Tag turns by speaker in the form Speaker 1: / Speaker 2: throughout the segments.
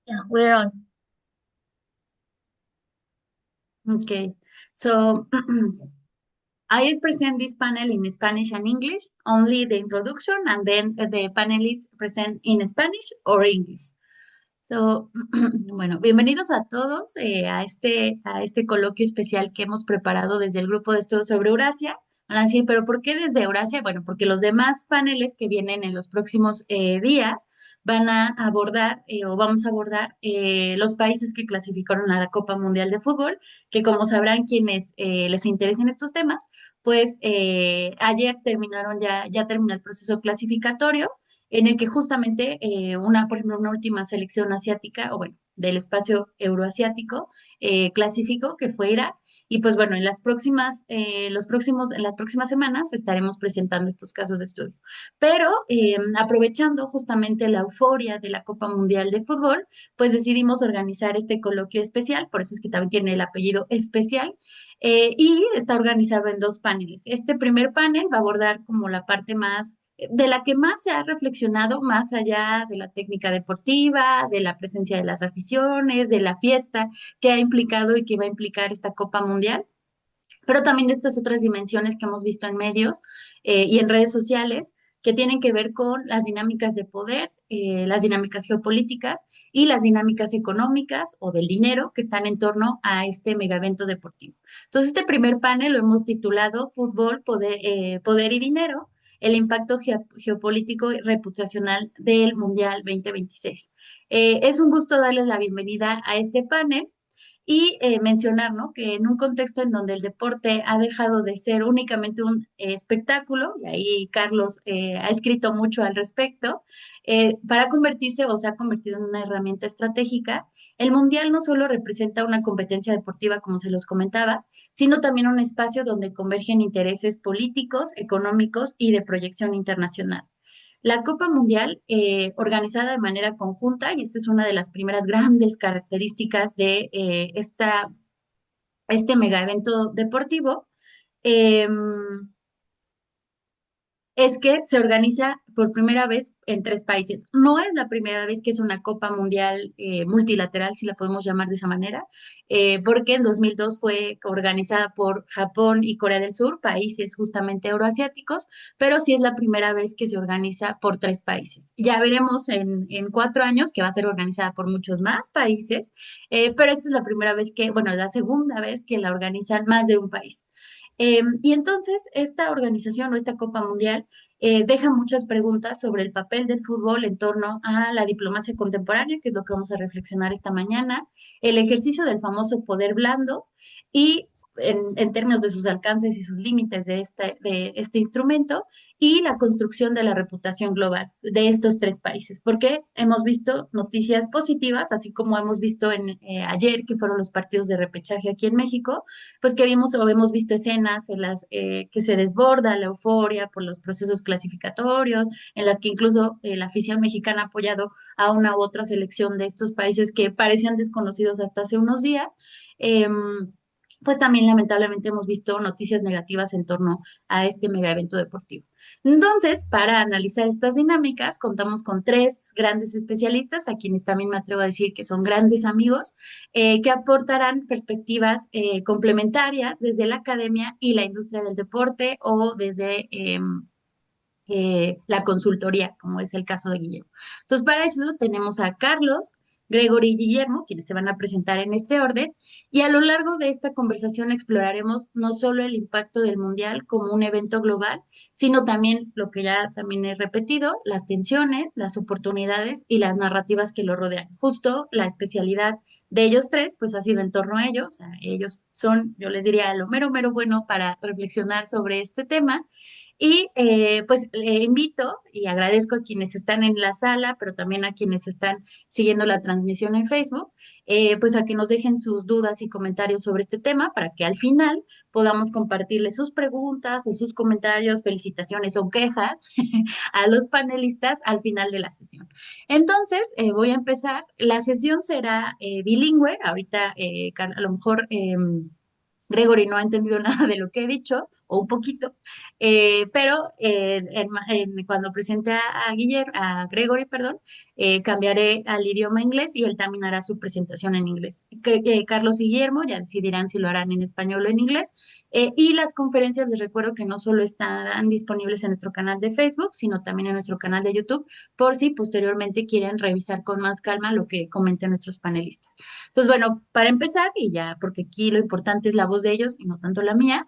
Speaker 1: Yeah, we're on.
Speaker 2: Okay, so I present this panel in Spanish and English, only the introduction, and then the panelists present in Spanish or English. So, bueno, bienvenidos a todos a este coloquio especial que hemos preparado desde el grupo de estudios sobre Eurasia. Van a decir, ¿pero por qué desde Eurasia? Bueno, porque los demás paneles que vienen en los próximos días van a abordar o vamos a abordar los países que clasificaron a la Copa Mundial de Fútbol, que como sabrán quienes les interesen estos temas, pues ayer ya terminó el proceso clasificatorio en el que justamente por ejemplo, una última selección asiática, o bueno, del espacio euroasiático, clasificó, que fue Irak. Y pues bueno, en las próximas semanas estaremos presentando estos casos de estudio. Pero aprovechando justamente la euforia de la Copa Mundial de Fútbol, pues decidimos organizar este coloquio especial, por eso es que también tiene el apellido especial, y está organizado en dos paneles. Este primer panel va a abordar como la parte más de la que más se ha reflexionado, más allá de la técnica deportiva, de la presencia de las aficiones, de la fiesta que ha implicado y que va a implicar esta Copa Mundial, pero también de estas otras dimensiones que hemos visto en medios y en redes sociales que tienen que ver con las dinámicas de poder, las dinámicas geopolíticas y las dinámicas económicas o del dinero que están en torno a este megaevento deportivo. Entonces, este primer panel lo hemos titulado Fútbol, Poder y Dinero, el impacto geopolítico y reputacional del Mundial 2026. Es un gusto darles la bienvenida a este panel y mencionar, ¿no? Que en un contexto en donde el deporte ha dejado de ser únicamente un espectáculo, y ahí Carlos ha escrito mucho al respecto, para convertirse o se ha convertido en una herramienta estratégica, el Mundial no solo representa una competencia deportiva, como se los comentaba, sino también un espacio donde convergen intereses políticos, económicos y de proyección internacional. La Copa Mundial, organizada de manera conjunta, y esta es una de las primeras grandes características de este mega evento deportivo, eh, es que se organiza por primera vez en tres países. No es la primera vez que es una Copa Mundial multilateral, si la podemos llamar de esa manera, porque en 2002 fue organizada por Japón y Corea del Sur, países justamente euroasiáticos, pero sí es la primera vez que se organiza por tres países. Ya veremos en 4 años que va a ser organizada por muchos más países, pero esta es la primera vez bueno, la segunda vez que la organizan más de un país. Y entonces esta organización o esta Copa Mundial deja muchas preguntas sobre el papel del fútbol en torno a la diplomacia contemporánea, que es lo que vamos a reflexionar esta mañana, el ejercicio del famoso poder blando y en términos de sus alcances y sus límites de este instrumento, y la construcción de la reputación global de estos tres países, porque hemos visto noticias positivas, así como hemos visto ayer, que fueron los partidos de repechaje aquí en México, pues que vimos o hemos visto escenas en las que se desborda la euforia por los procesos clasificatorios, en las que incluso la afición mexicana ha apoyado a una u otra selección de estos países que parecían desconocidos hasta hace unos días. Pues también lamentablemente hemos visto noticias negativas en torno a este mega evento deportivo. Entonces, para analizar estas dinámicas, contamos con tres grandes especialistas, a quienes también me atrevo a decir que son grandes amigos, que aportarán perspectivas complementarias desde la academia y la industria del deporte o desde la consultoría, como es el caso de Guillermo. Entonces, para eso tenemos a Carlos, Gregory y Guillermo, quienes se van a presentar en este orden, y a lo largo de esta conversación exploraremos no solo el impacto del Mundial como un evento global, sino también lo que ya también he repetido, las tensiones, las oportunidades y las narrativas que lo rodean. Justo la especialidad de ellos tres, pues ha sido en torno a ellos, o sea, ellos son, yo les diría, lo mero, mero bueno para reflexionar sobre este tema. Y pues le invito y agradezco a quienes están en la sala, pero también a quienes están siguiendo la transmisión en Facebook, pues a que nos dejen sus dudas y comentarios sobre este tema para que al final podamos compartirles sus preguntas o sus comentarios, felicitaciones o quejas a los panelistas al final de la sesión. Entonces, voy a empezar. La sesión será bilingüe. Ahorita a lo mejor Gregory no ha entendido nada de lo que he dicho, o un poquito, pero cuando presente a Guillermo, a Gregory, perdón, cambiaré al idioma inglés y él también hará su presentación en inglés. Carlos y Guillermo ya decidirán si lo harán en español o en inglés. Y las conferencias, les recuerdo que no solo estarán disponibles en nuestro canal de Facebook, sino también en nuestro canal de YouTube, por si posteriormente quieren revisar con más calma lo que comenten nuestros panelistas. Entonces, bueno, para empezar, y ya, porque aquí lo importante es la voz de ellos y no tanto la mía,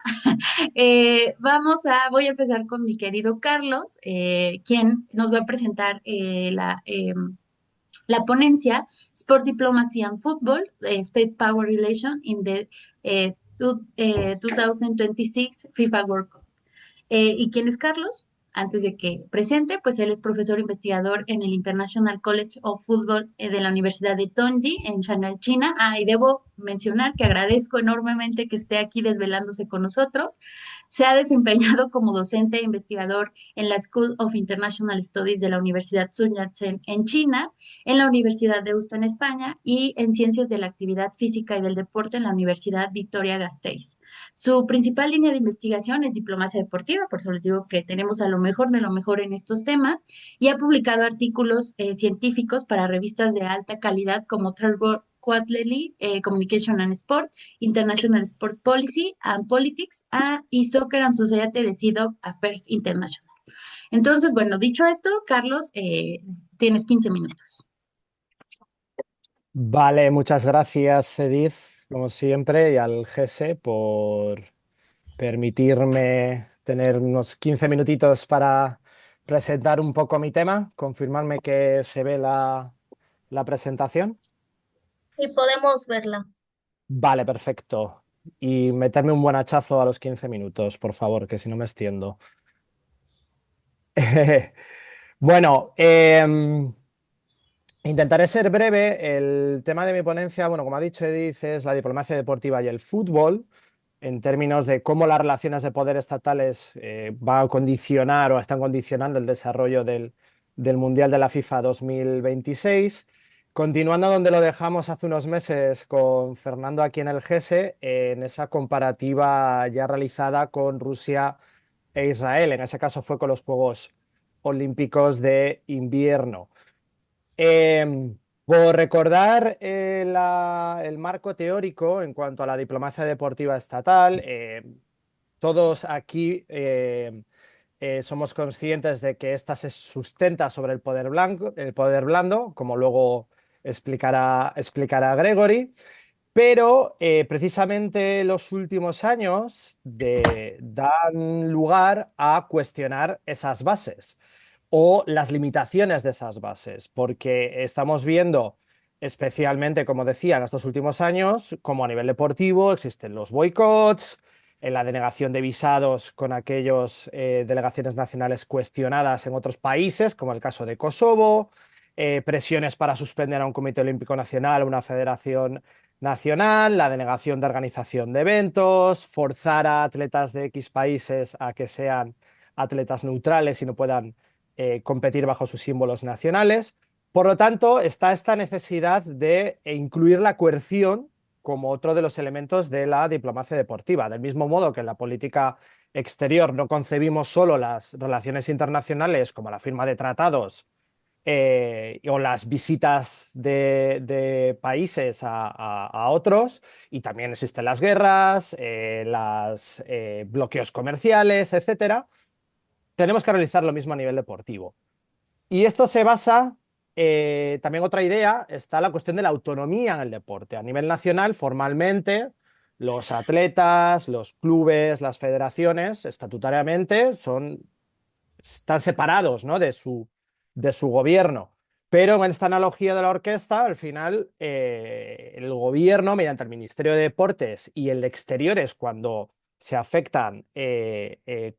Speaker 2: voy a empezar con mi querido Carlos, quien nos va a presentar la ponencia Sport Diplomacy and Football, State Power Relation in the 2026 FIFA World Cup. ¿Y quién es Carlos? Antes de que presente, pues él es profesor investigador en el International College of Football de la Universidad de Tongji en Shanghai, China. Y debo mencionar que agradezco enormemente que esté aquí desvelándose con nosotros. Se ha desempeñado como docente e investigador en la School of International Studies de la Universidad Sun Yat-sen en China, en la Universidad de Deusto en España y en Ciencias de la Actividad Física y del Deporte en la Universidad Victoria-Gasteiz. Su principal línea de investigación es diplomacia deportiva, por eso les digo que tenemos a lo mejor de lo mejor en estos temas, y ha publicado artículos científicos para revistas de alta calidad como Third World Quarterly, Communication and Sport, International Sports Policy and Politics, y Soccer and Society Decido Affairs International. Entonces, bueno, dicho esto, Carlos, tienes 15 minutos.
Speaker 1: Vale, muchas gracias, Edith, como siempre, y al GESE por permitirme tener unos 15 minutitos para presentar un poco mi tema, confirmarme que se ve la presentación.
Speaker 3: Sí, podemos verla.
Speaker 1: Vale, perfecto. Y meterme un buen hachazo a los 15 minutos, por favor, que si no me extiendo. Bueno, intentaré ser breve. El tema de mi ponencia, bueno, como ha dicho Edith, es la diplomacia deportiva y el fútbol, en términos de cómo las relaciones de poder estatales va a condicionar o están condicionando el desarrollo del Mundial de la FIFA 2026. Continuando donde lo dejamos hace unos meses con Fernando aquí en el GESE, en esa comparativa ya realizada con Rusia e Israel. En ese caso fue con los Juegos Olímpicos de Invierno. Por recordar el marco teórico en cuanto a la diplomacia deportiva estatal, todos aquí somos conscientes de que esta se sustenta sobre el poder blando, como luego explicará Gregory, pero precisamente los últimos años dan lugar a cuestionar esas bases o las limitaciones de esas bases, porque estamos viendo, especialmente, como decía, en estos últimos años, como a nivel deportivo existen los boicots, la denegación de visados con aquellas delegaciones nacionales cuestionadas en otros países, como el caso de Kosovo, presiones para suspender a un Comité Olímpico Nacional, a una federación nacional, la denegación de organización de eventos, forzar a atletas de X países a que sean atletas neutrales y no puedan competir bajo sus símbolos nacionales. Por lo tanto, está esta necesidad de incluir la coerción como otro de los elementos de la diplomacia deportiva. Del mismo modo que en la política exterior no concebimos solo las relaciones internacionales como la firma de tratados o las visitas de países a otros, y también existen las guerras, los bloqueos comerciales, etcétera. Tenemos que realizar lo mismo a nivel deportivo. Y esto se basa, también otra idea, está la cuestión de la autonomía en el deporte. A nivel nacional, formalmente, los atletas, los clubes, las federaciones, estatutariamente, están separados, ¿no?, de su gobierno. Pero en esta analogía de la orquesta, al final, el gobierno, mediante el Ministerio de Deportes y el de Exteriores, cuando se afectan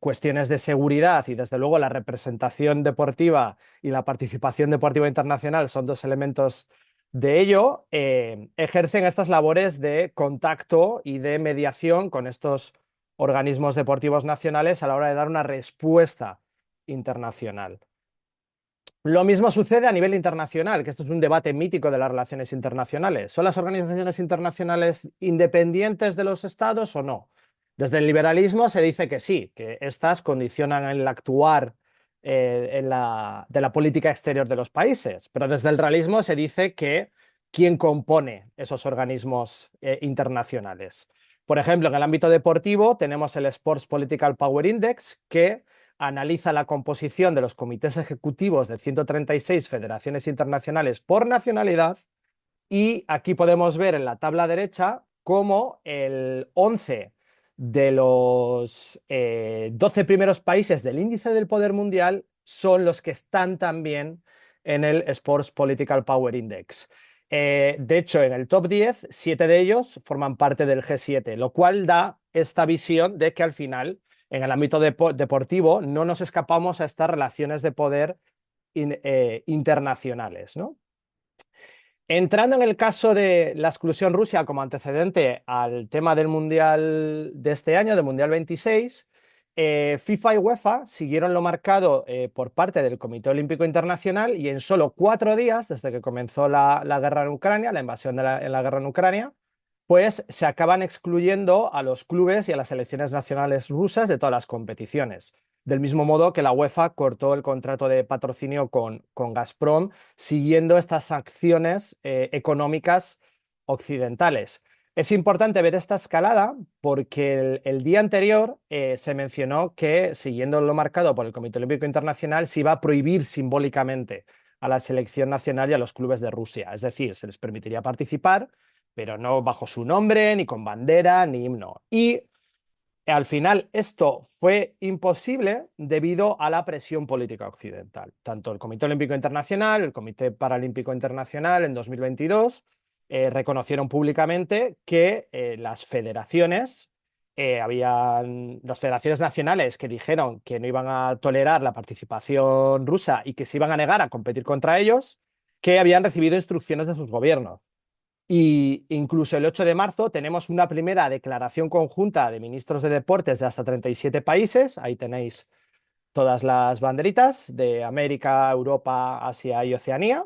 Speaker 1: cuestiones de seguridad y, desde luego, la representación deportiva y la participación deportiva internacional son dos elementos de ello, ejercen estas labores de contacto y de mediación con estos organismos deportivos nacionales a la hora de dar una respuesta internacional. Lo mismo sucede a nivel internacional, que esto es un debate mítico de las relaciones internacionales. ¿Son las organizaciones internacionales independientes de los estados o no? Desde el liberalismo se dice que sí, que estas condicionan el actuar de la política exterior de los países, pero desde el realismo se dice que quién compone esos organismos internacionales. Por ejemplo, en el ámbito deportivo tenemos el Sports Political Power Index, que analiza la composición de los comités ejecutivos de 136 federaciones internacionales por nacionalidad, y aquí podemos ver en la tabla derecha cómo el 11 de los 12 primeros países del índice del poder mundial son los que están también en el Sports Political Power Index. De hecho, en el top 10, 7 de ellos forman parte del G7, lo cual da esta visión de que al final, en el ámbito deportivo, no nos escapamos a estas relaciones de poder internacionales, ¿no? Entrando en el caso de la exclusión Rusia como antecedente al tema del Mundial de este año, del Mundial 26, FIFA y UEFA siguieron lo marcado por parte del Comité Olímpico Internacional, y en solo 4 días, desde que comenzó la guerra en Ucrania, la invasión en la guerra en Ucrania, pues se acaban excluyendo a los clubes y a las selecciones nacionales rusas de todas las competiciones. Del mismo modo que la UEFA cortó el contrato de patrocinio con Gazprom, siguiendo estas sanciones económicas occidentales. Es importante ver esta escalada porque el día anterior se mencionó que, siguiendo lo marcado por el Comité Olímpico Internacional, se iba a prohibir simbólicamente a la selección nacional y a los clubes de Rusia. Es decir, se les permitiría participar, pero no bajo su nombre, ni con bandera, ni himno. Y al final esto fue imposible debido a la presión política occidental. Tanto el Comité Olímpico Internacional, el Comité Paralímpico Internacional en 2022 reconocieron públicamente que las federaciones, las federaciones nacionales que dijeron que no iban a tolerar la participación rusa y que se iban a negar a competir contra ellos, que habían recibido instrucciones de sus gobiernos. Y incluso el 8 de marzo tenemos una primera declaración conjunta de ministros de deportes de hasta 37 países. Ahí tenéis todas las banderitas de América, Europa, Asia y Oceanía,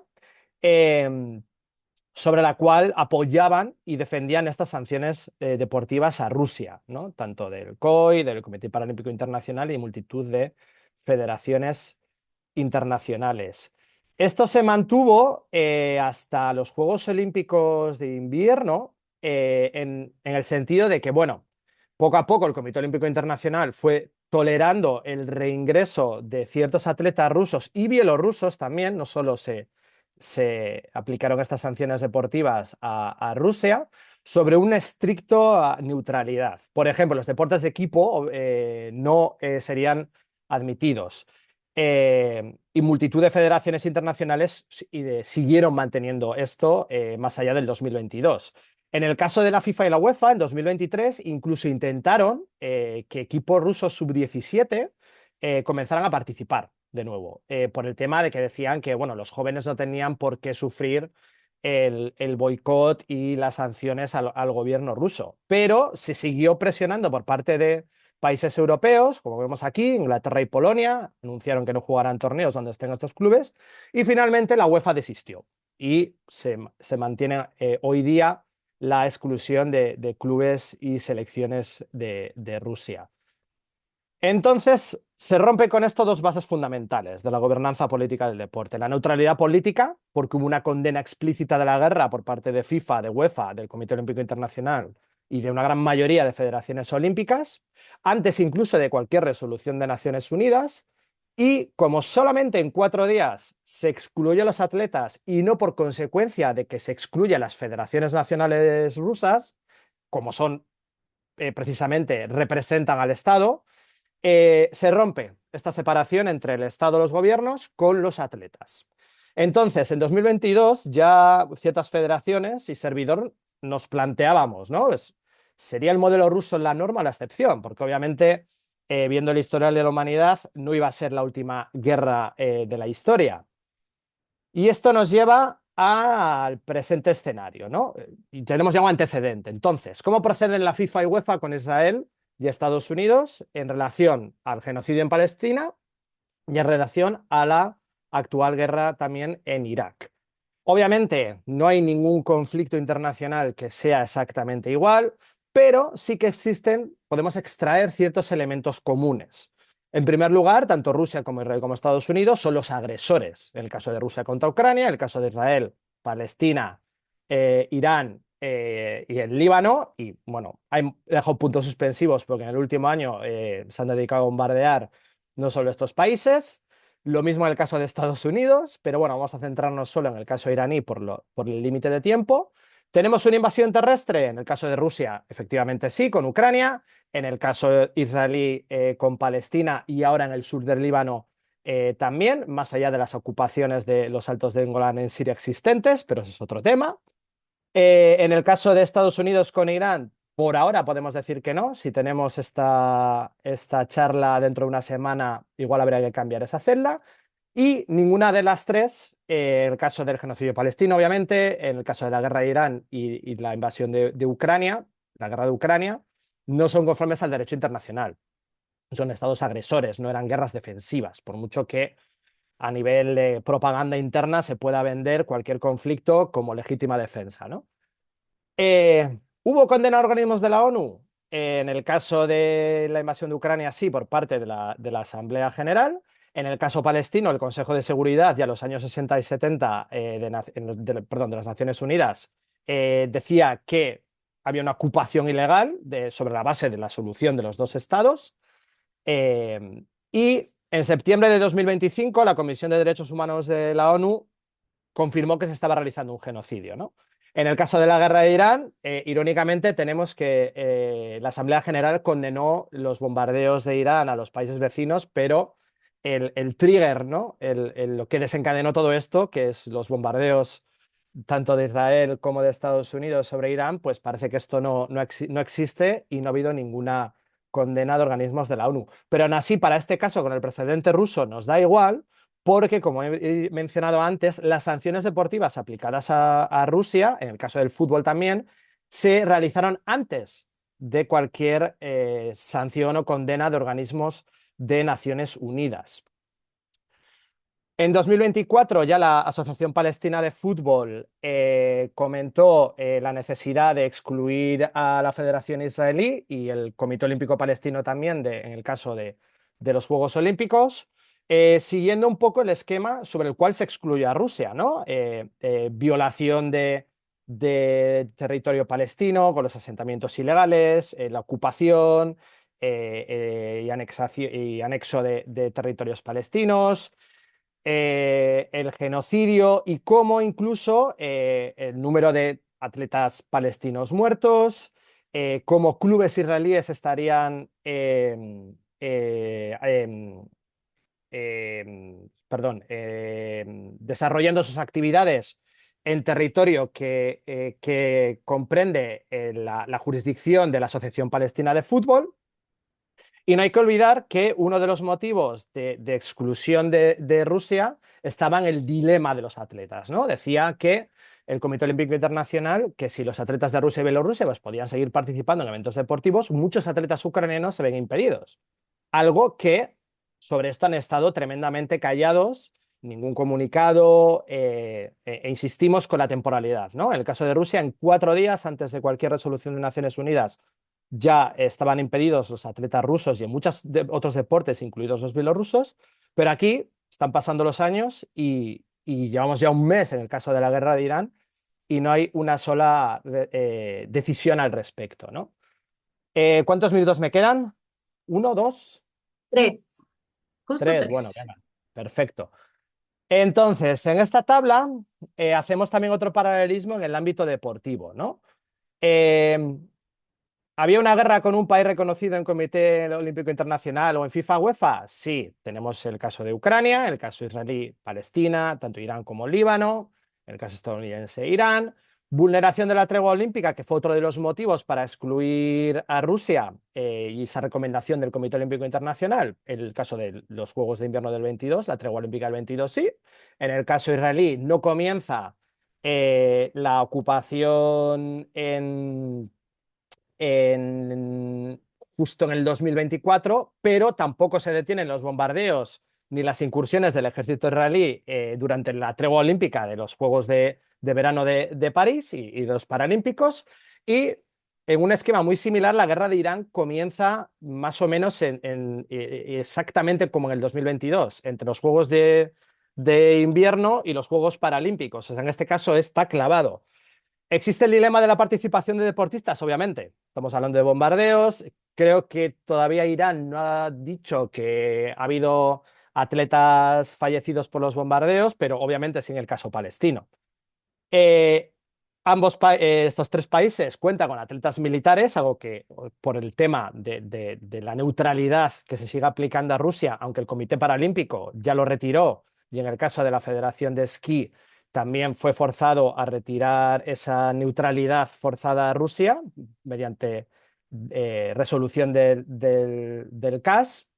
Speaker 1: sobre la cual apoyaban y defendían estas sanciones deportivas a Rusia, ¿no? Tanto del COI, del Comité Paralímpico Internacional y multitud de federaciones internacionales. Esto se mantuvo hasta los Juegos Olímpicos de Invierno, en el sentido de que, bueno, poco a poco el Comité Olímpico Internacional fue tolerando el reingreso de ciertos atletas rusos y bielorrusos también. No solo se aplicaron estas sanciones deportivas a Rusia, sobre una estricta neutralidad. Por ejemplo, los deportes de equipo no serían admitidos. Y multitud de federaciones internacionales siguieron manteniendo esto más allá del 2022. En el caso de la FIFA y la UEFA, en 2023, incluso intentaron que equipos rusos sub-17 comenzaran a participar de nuevo, por el tema de que decían que, bueno, los jóvenes no tenían por qué sufrir el boicot y las sanciones al gobierno ruso. Pero se siguió presionando por parte de países europeos, como vemos aquí, Inglaterra y Polonia, anunciaron que no jugarán torneos donde estén estos clubes, y finalmente la UEFA desistió y se mantiene hoy día la exclusión de clubes y selecciones de Rusia. Entonces, se rompe con esto dos bases fundamentales de la gobernanza política del deporte. La neutralidad política, porque hubo una condena explícita de la guerra por parte de FIFA, de UEFA, del Comité Olímpico Internacional y de una gran mayoría de federaciones olímpicas, antes incluso de cualquier resolución de Naciones Unidas. Y como solamente en 4 días se excluye a los atletas y no por consecuencia de que se excluya a las federaciones nacionales rusas, como son precisamente representan al Estado, se rompe esta separación entre el Estado, los gobiernos, con los atletas. Entonces, en 2022 ya ciertas federaciones y servidor nos planteábamos, ¿no? ¿Sería el modelo ruso la norma o la excepción? Porque obviamente, viendo el historial de la humanidad, no iba a ser la última guerra de la historia. Y esto nos lleva al presente escenario, ¿no? Y tenemos ya un antecedente. Entonces, ¿cómo proceden la FIFA y UEFA con Israel y Estados Unidos en relación al genocidio en Palestina y en relación a la actual guerra también en Irak? Obviamente, no hay ningún conflicto internacional que sea exactamente igual, pero sí que podemos extraer ciertos elementos comunes. En primer lugar, tanto Rusia como Israel como Estados Unidos son los agresores. En el caso de Rusia contra Ucrania, en el caso de Israel, Palestina, Irán y el Líbano. Y bueno, he dejado puntos suspensivos porque en el último año se han dedicado a bombardear no solo estos países. Lo mismo en el caso de Estados Unidos, pero bueno, vamos a centrarnos solo en el caso iraní por el límite de tiempo. ¿Tenemos una invasión terrestre? En el caso de Rusia, efectivamente sí, con Ucrania. En el caso israelí, con Palestina, y ahora en el sur del Líbano también, más allá de las ocupaciones de los Altos de Golán en Siria existentes, pero eso es otro tema. En el caso de Estados Unidos con Irán, por ahora podemos decir que no. Si tenemos esta charla dentro de una semana, igual habría que cambiar esa celda. Y ninguna de las tres, en el caso del genocidio palestino, obviamente, en el caso de la guerra de Irán y la invasión de Ucrania, la guerra de Ucrania, no son conformes al derecho internacional. Son estados agresores, no eran guerras defensivas, por mucho que a nivel de propaganda interna se pueda vender cualquier conflicto como legítima defensa, ¿no? ¿Hubo condena a organismos de la ONU? En el caso de la invasión de Ucrania, sí, por parte de la Asamblea General. En el caso palestino, el Consejo de Seguridad, ya en los años 60 y 70 de las Naciones Unidas, decía que había una ocupación ilegal sobre la base de la solución de los dos estados. Y en septiembre de 2025, la Comisión de Derechos Humanos de la ONU confirmó que se estaba realizando un genocidio, ¿no? En el caso de la guerra de Irán, irónicamente, tenemos que la Asamblea General condenó los bombardeos de Irán a los países vecinos, pero el trigger, ¿no? Lo que desencadenó todo esto, que es los bombardeos tanto de Israel como de Estados Unidos sobre Irán, pues parece que esto no existe y no ha habido ninguna condena de organismos de la ONU. Pero aún así, para este caso, con el precedente ruso, nos da igual, porque, como he mencionado antes, las sanciones deportivas aplicadas a Rusia, en el caso del fútbol también, se realizaron antes de cualquier sanción o condena de organismos de Naciones Unidas. En 2024 ya la Asociación Palestina de Fútbol comentó la necesidad de excluir a la Federación Israelí y el Comité Olímpico Palestino también en el caso de los Juegos Olímpicos, siguiendo un poco el esquema sobre el cual se excluye a Rusia, ¿no? Violación de territorio palestino con los asentamientos ilegales, la ocupación y anexo de territorios palestinos, el genocidio y cómo incluso el número de atletas palestinos muertos, cómo clubes israelíes estarían desarrollando sus actividades en territorio que comprende la jurisdicción de la Asociación Palestina de Fútbol. Y no hay que olvidar que uno de los motivos de exclusión de Rusia estaba en el dilema de los atletas, ¿no? Decía que el Comité Olímpico Internacional, que si los atletas de Rusia y Bielorrusia pues, podían seguir participando en eventos deportivos, muchos atletas ucranianos se ven impedidos. Algo que sobre esto han estado tremendamente callados, ningún comunicado, insistimos con la temporalidad, ¿no? En el caso de Rusia, en 4 días antes de cualquier resolución de Naciones Unidas, ya estaban impedidos los atletas rusos y en muchos otros deportes, incluidos los bielorrusos, pero aquí están pasando los años y llevamos ya un mes en el caso de la guerra de Irán y no hay una sola decisión al respecto, ¿no? ¿Cuántos minutos me quedan? ¿1, 2?
Speaker 2: 3, justo
Speaker 1: 3, bueno,
Speaker 2: 3.
Speaker 1: venga, perfecto. Entonces, en esta tabla hacemos también otro paralelismo en el ámbito deportivo, ¿no? ¿Había una guerra con un país reconocido en Comité Olímpico Internacional o en FIFA UEFA? Sí, tenemos el caso de Ucrania, el caso israelí-Palestina, tanto Irán como Líbano, el caso estadounidense-Irán. Vulneración de la tregua olímpica, que fue otro de los motivos para excluir a Rusia y esa recomendación del Comité Olímpico Internacional. En el caso de los Juegos de Invierno del 22, la tregua olímpica del 22 sí. En el caso israelí no comienza la ocupación justo en el 2024, pero tampoco se detienen los bombardeos ni las incursiones del ejército israelí durante la tregua olímpica de los Juegos de Verano de París y de los Paralímpicos. Y en un esquema muy similar, la guerra de Irán comienza más o menos exactamente como en el 2022, entre los Juegos de invierno y los Juegos Paralímpicos. O sea, en este caso está clavado. ¿Existe el dilema de la participación de deportistas? Obviamente. Estamos hablando de bombardeos. Creo que todavía Irán no ha dicho que ha habido atletas fallecidos por los bombardeos, pero obviamente sin el caso palestino. Eh, estos tres países cuentan con atletas militares, algo que por el tema de la neutralidad que se sigue aplicando a Rusia, aunque el Comité Paralímpico ya lo retiró, y en el caso de la Federación de Esquí también fue forzado a retirar esa neutralidad forzada a Rusia mediante resolución del CAS.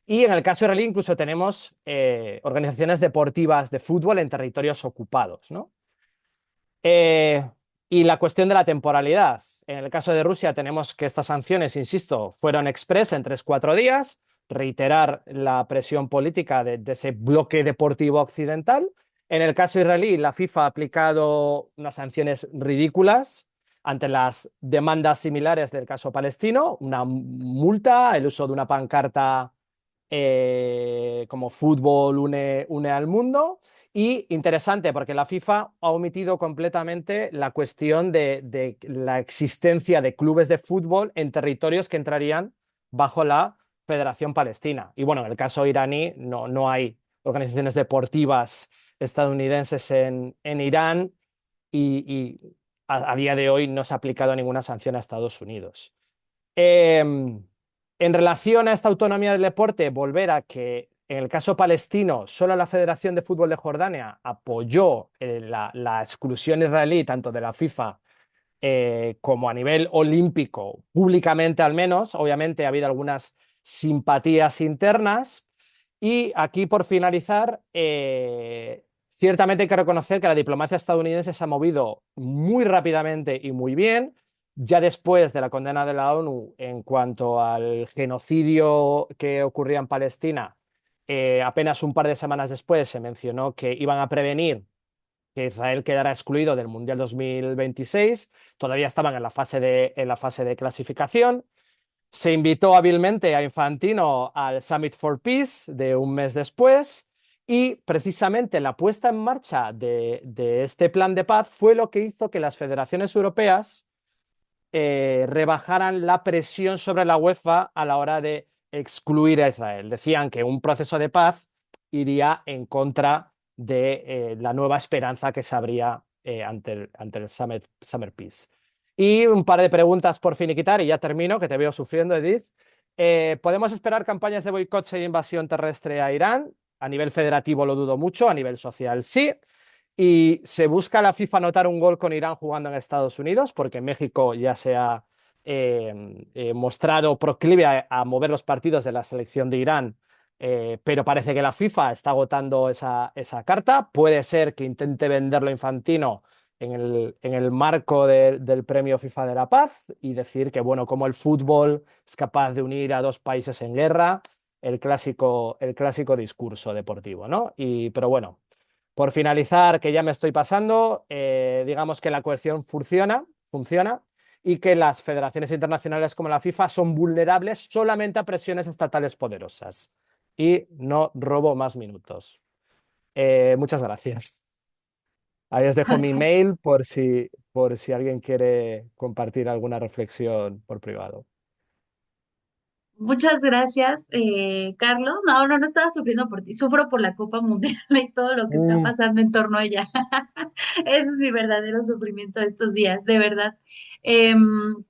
Speaker 1: Y en el caso israelí incluso tenemos organizaciones deportivas de fútbol en territorios ocupados, ¿no? Eh, y la cuestión de la temporalidad. En el caso de Rusia tenemos que estas sanciones, insisto, fueron express en 3-4 días, reiterar la presión política de ese bloque deportivo occidental. En el caso israelí, la FIFA ha aplicado unas sanciones ridículas ante las demandas similares del caso palestino, una multa, el uso de una pancarta como fútbol une al mundo. Y interesante, porque la FIFA ha omitido completamente la cuestión de la existencia de clubes de fútbol en territorios que entrarían bajo la Federación Palestina. Y bueno, en el caso iraní no hay organizaciones deportivas estadounidenses en Irán y a día de hoy no se ha aplicado ninguna sanción a Estados Unidos. En relación a esta autonomía del deporte, volver a que en el caso palestino, solo la Federación de Fútbol de Jordania apoyó la exclusión israelí, tanto de la FIFA como a nivel olímpico, públicamente al menos. Obviamente ha habido algunas simpatías internas. Y aquí, por finalizar, ciertamente hay que reconocer que la diplomacia estadounidense se ha movido muy rápidamente y muy bien. Ya después de la condena de la ONU en cuanto al genocidio que ocurría en Palestina, apenas un par de semanas después se mencionó que iban a prevenir que Israel quedara excluido del Mundial 2026. Todavía estaban en la fase de clasificación. Se invitó hábilmente a Infantino al Summit for Peace de un mes después y precisamente la puesta en marcha de este plan de paz fue lo que hizo que las federaciones europeas rebajaran la presión sobre la UEFA a la hora de excluir a Israel. Decían que un proceso de paz iría en contra de la nueva esperanza que se abría ante el Summer Peace. Y un par de preguntas por finiquitar y ya termino, que te veo sufriendo, Edith. ¿Podemos esperar campañas de boicot e invasión terrestre a Irán? A nivel federativo lo dudo mucho, a nivel social sí. Y se busca la FIFA anotar un gol con Irán jugando en Estados Unidos, porque México ya se ha mostrado proclive a mover los partidos de la selección de Irán, pero parece que la FIFA está agotando esa carta. Puede ser que intente venderlo Infantino en el marco del premio FIFA de la Paz y decir que, bueno, como el fútbol es capaz de unir a dos países en guerra, el clásico discurso deportivo, ¿no? Pero bueno. Por finalizar, que ya me estoy pasando, digamos que la coerción funciona y que las federaciones internacionales como la FIFA son vulnerables solamente a presiones estatales poderosas. Y no robo más minutos. Muchas gracias. Ahí os dejo mi mail por si alguien quiere compartir alguna reflexión por privado.
Speaker 2: Muchas gracias, Carlos. No estaba sufriendo por ti, sufro por la Copa Mundial y todo lo que está
Speaker 1: Mm.
Speaker 2: pasando en torno a ella. Ese es mi verdadero sufrimiento de estos días, de verdad. Em,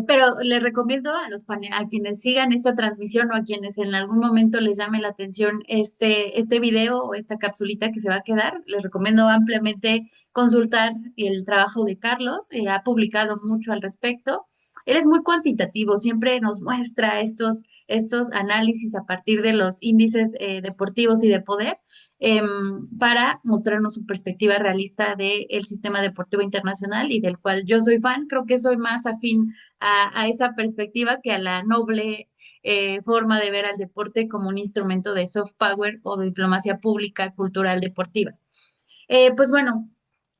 Speaker 2: pero les recomiendo a quienes sigan esta transmisión o a quienes en algún momento les llame la atención este video o esta capsulita que se va a quedar, les recomiendo ampliamente consultar el trabajo de Carlos. Ha publicado mucho al respecto. Él es muy cuantitativo, siempre nos muestra estos análisis a partir de los índices deportivos y de poder, para mostrarnos su perspectiva realista del sistema deportivo internacional y del cual yo soy fan. Creo que soy más afín a esa perspectiva que a la noble forma de ver al deporte como un instrumento de soft power o de diplomacia pública, cultural, deportiva. Pues bueno.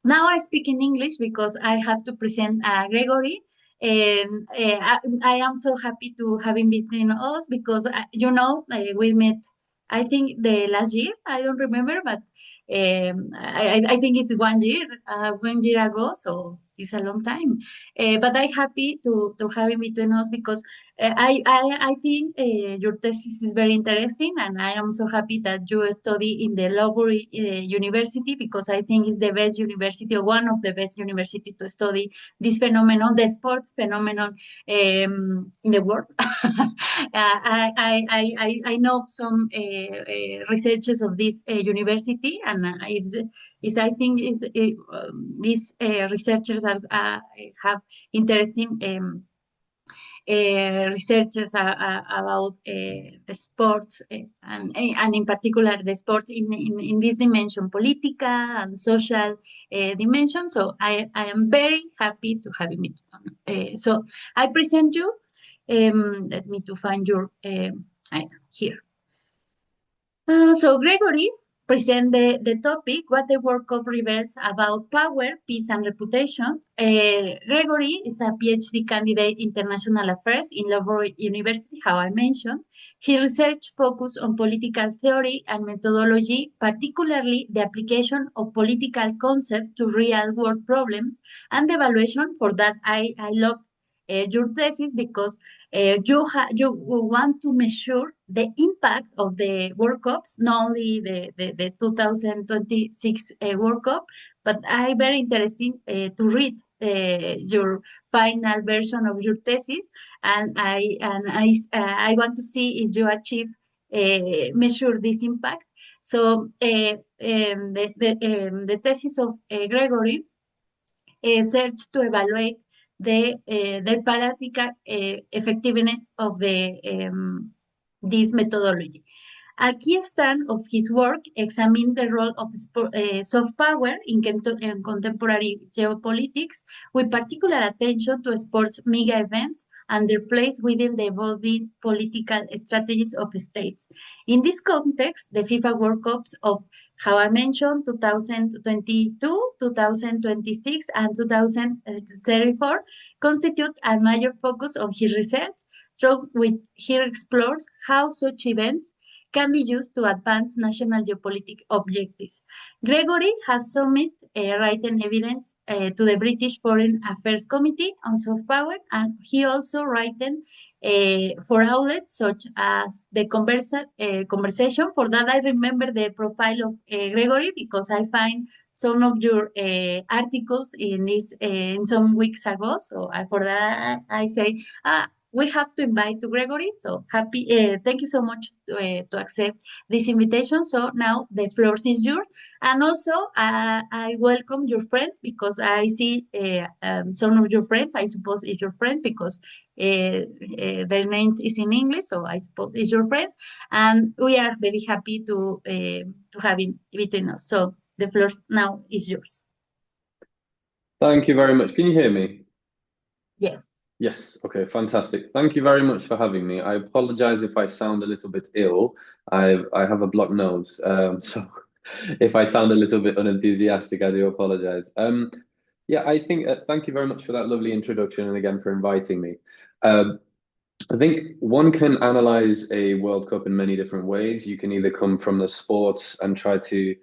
Speaker 2: Now I speak in English because I have to present Gregory. And I am so happy to have him between us because, we met, I think the last year, I don't remember, but I think it's 1 year ago, so it's a long time. But I'm happy to have him between us because I think your thesis is very interesting, and I am so happy that you study in the Lowbury University because I think it's the best university or one of the best university to study this phenomenon, the sports phenomenon in the world. I know some researchers of this university, and is I think is these researchers have interesting. Researchers about the sports and in particular the sports in this dimension, political and social dimension. So I am very happy to have you meet. So I present you. Let me to find your here. So Gregory present the topic, what the World Cup reveals about power, peace, and reputation. Gregory is a PhD candidate in international affairs in Loughborough University, how I mentioned. His research focused on political theory and methodology, particularly the application of political concepts to real-world problems and the evaluation. For that, I love your thesis because you want to measure the impact of the World Cups, not only the 2026 World Cup, but I very interesting to read your final version of your thesis, and I want to see if you achieve measure this impact. So the thesis of Gregory search to evaluate the practical effectiveness of this methodology. A key stand of his work examined the role of soft power in contemporary geopolitics, with particular attention to sports mega events and their place within the evolving political strategies of states. In this context, the FIFA World Cups of, how I mentioned, 2022, 2026, and 2034 constitute a major focus on his research, through which he explores how such events can be used to advance national geopolitical objectives. Gregory has submitted written evidence to the British Foreign Affairs Committee on Soft Power, and he also written for outlets such as the conversation. For that, I remember the profile of Gregory because I find some of your articles in some weeks ago. So for that, I say, we have to invite to Gregory. So happy. Thank you so much to accept this invitation. So now the floor is yours. And also, I welcome your friends because I see some of your friends. I suppose it's your friends because their names is in English. So I suppose it's your friends. And we are very happy to have in between us. So the floor now is yours.
Speaker 4: Thank you very much. Can you hear me?
Speaker 2: Yes.
Speaker 4: Yes. Okay, fantastic. Thank you very much for having me. I apologize if I sound a little bit ill. I have a blocked nose, so if I sound a little bit unenthusiastic, I do apologize. Yeah, I think thank you very much for that lovely introduction and again for inviting me. I think one can analyze a World Cup in many different ways. You can either come from the sports and try to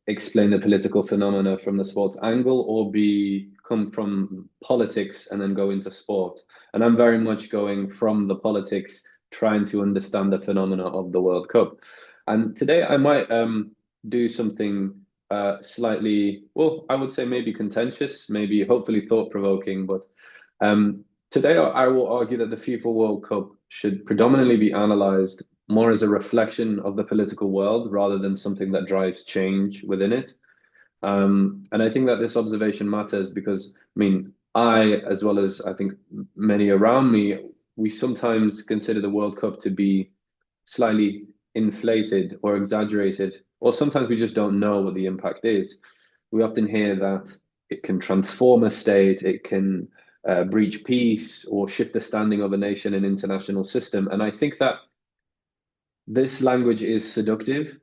Speaker 4: explain the political phenomena from the sports angle, or come from politics and then go into sport. And I'm very much going from the politics, trying to understand the phenomena of the World Cup. And today I might do something slightly, well, I would say maybe contentious, maybe hopefully thought-provoking, but today I will argue that the FIFA World Cup should predominantly be analyzed more as a reflection of the political world rather than something that drives change within it. And I think that this observation matters because, I mean, as well as I think many around me, we sometimes consider the World Cup to be slightly inflated or exaggerated, or sometimes we just don't know what the impact is. We often hear that it can transform a state, it can breach peace or shift the standing of a nation in international system. And I think that this language is seductive,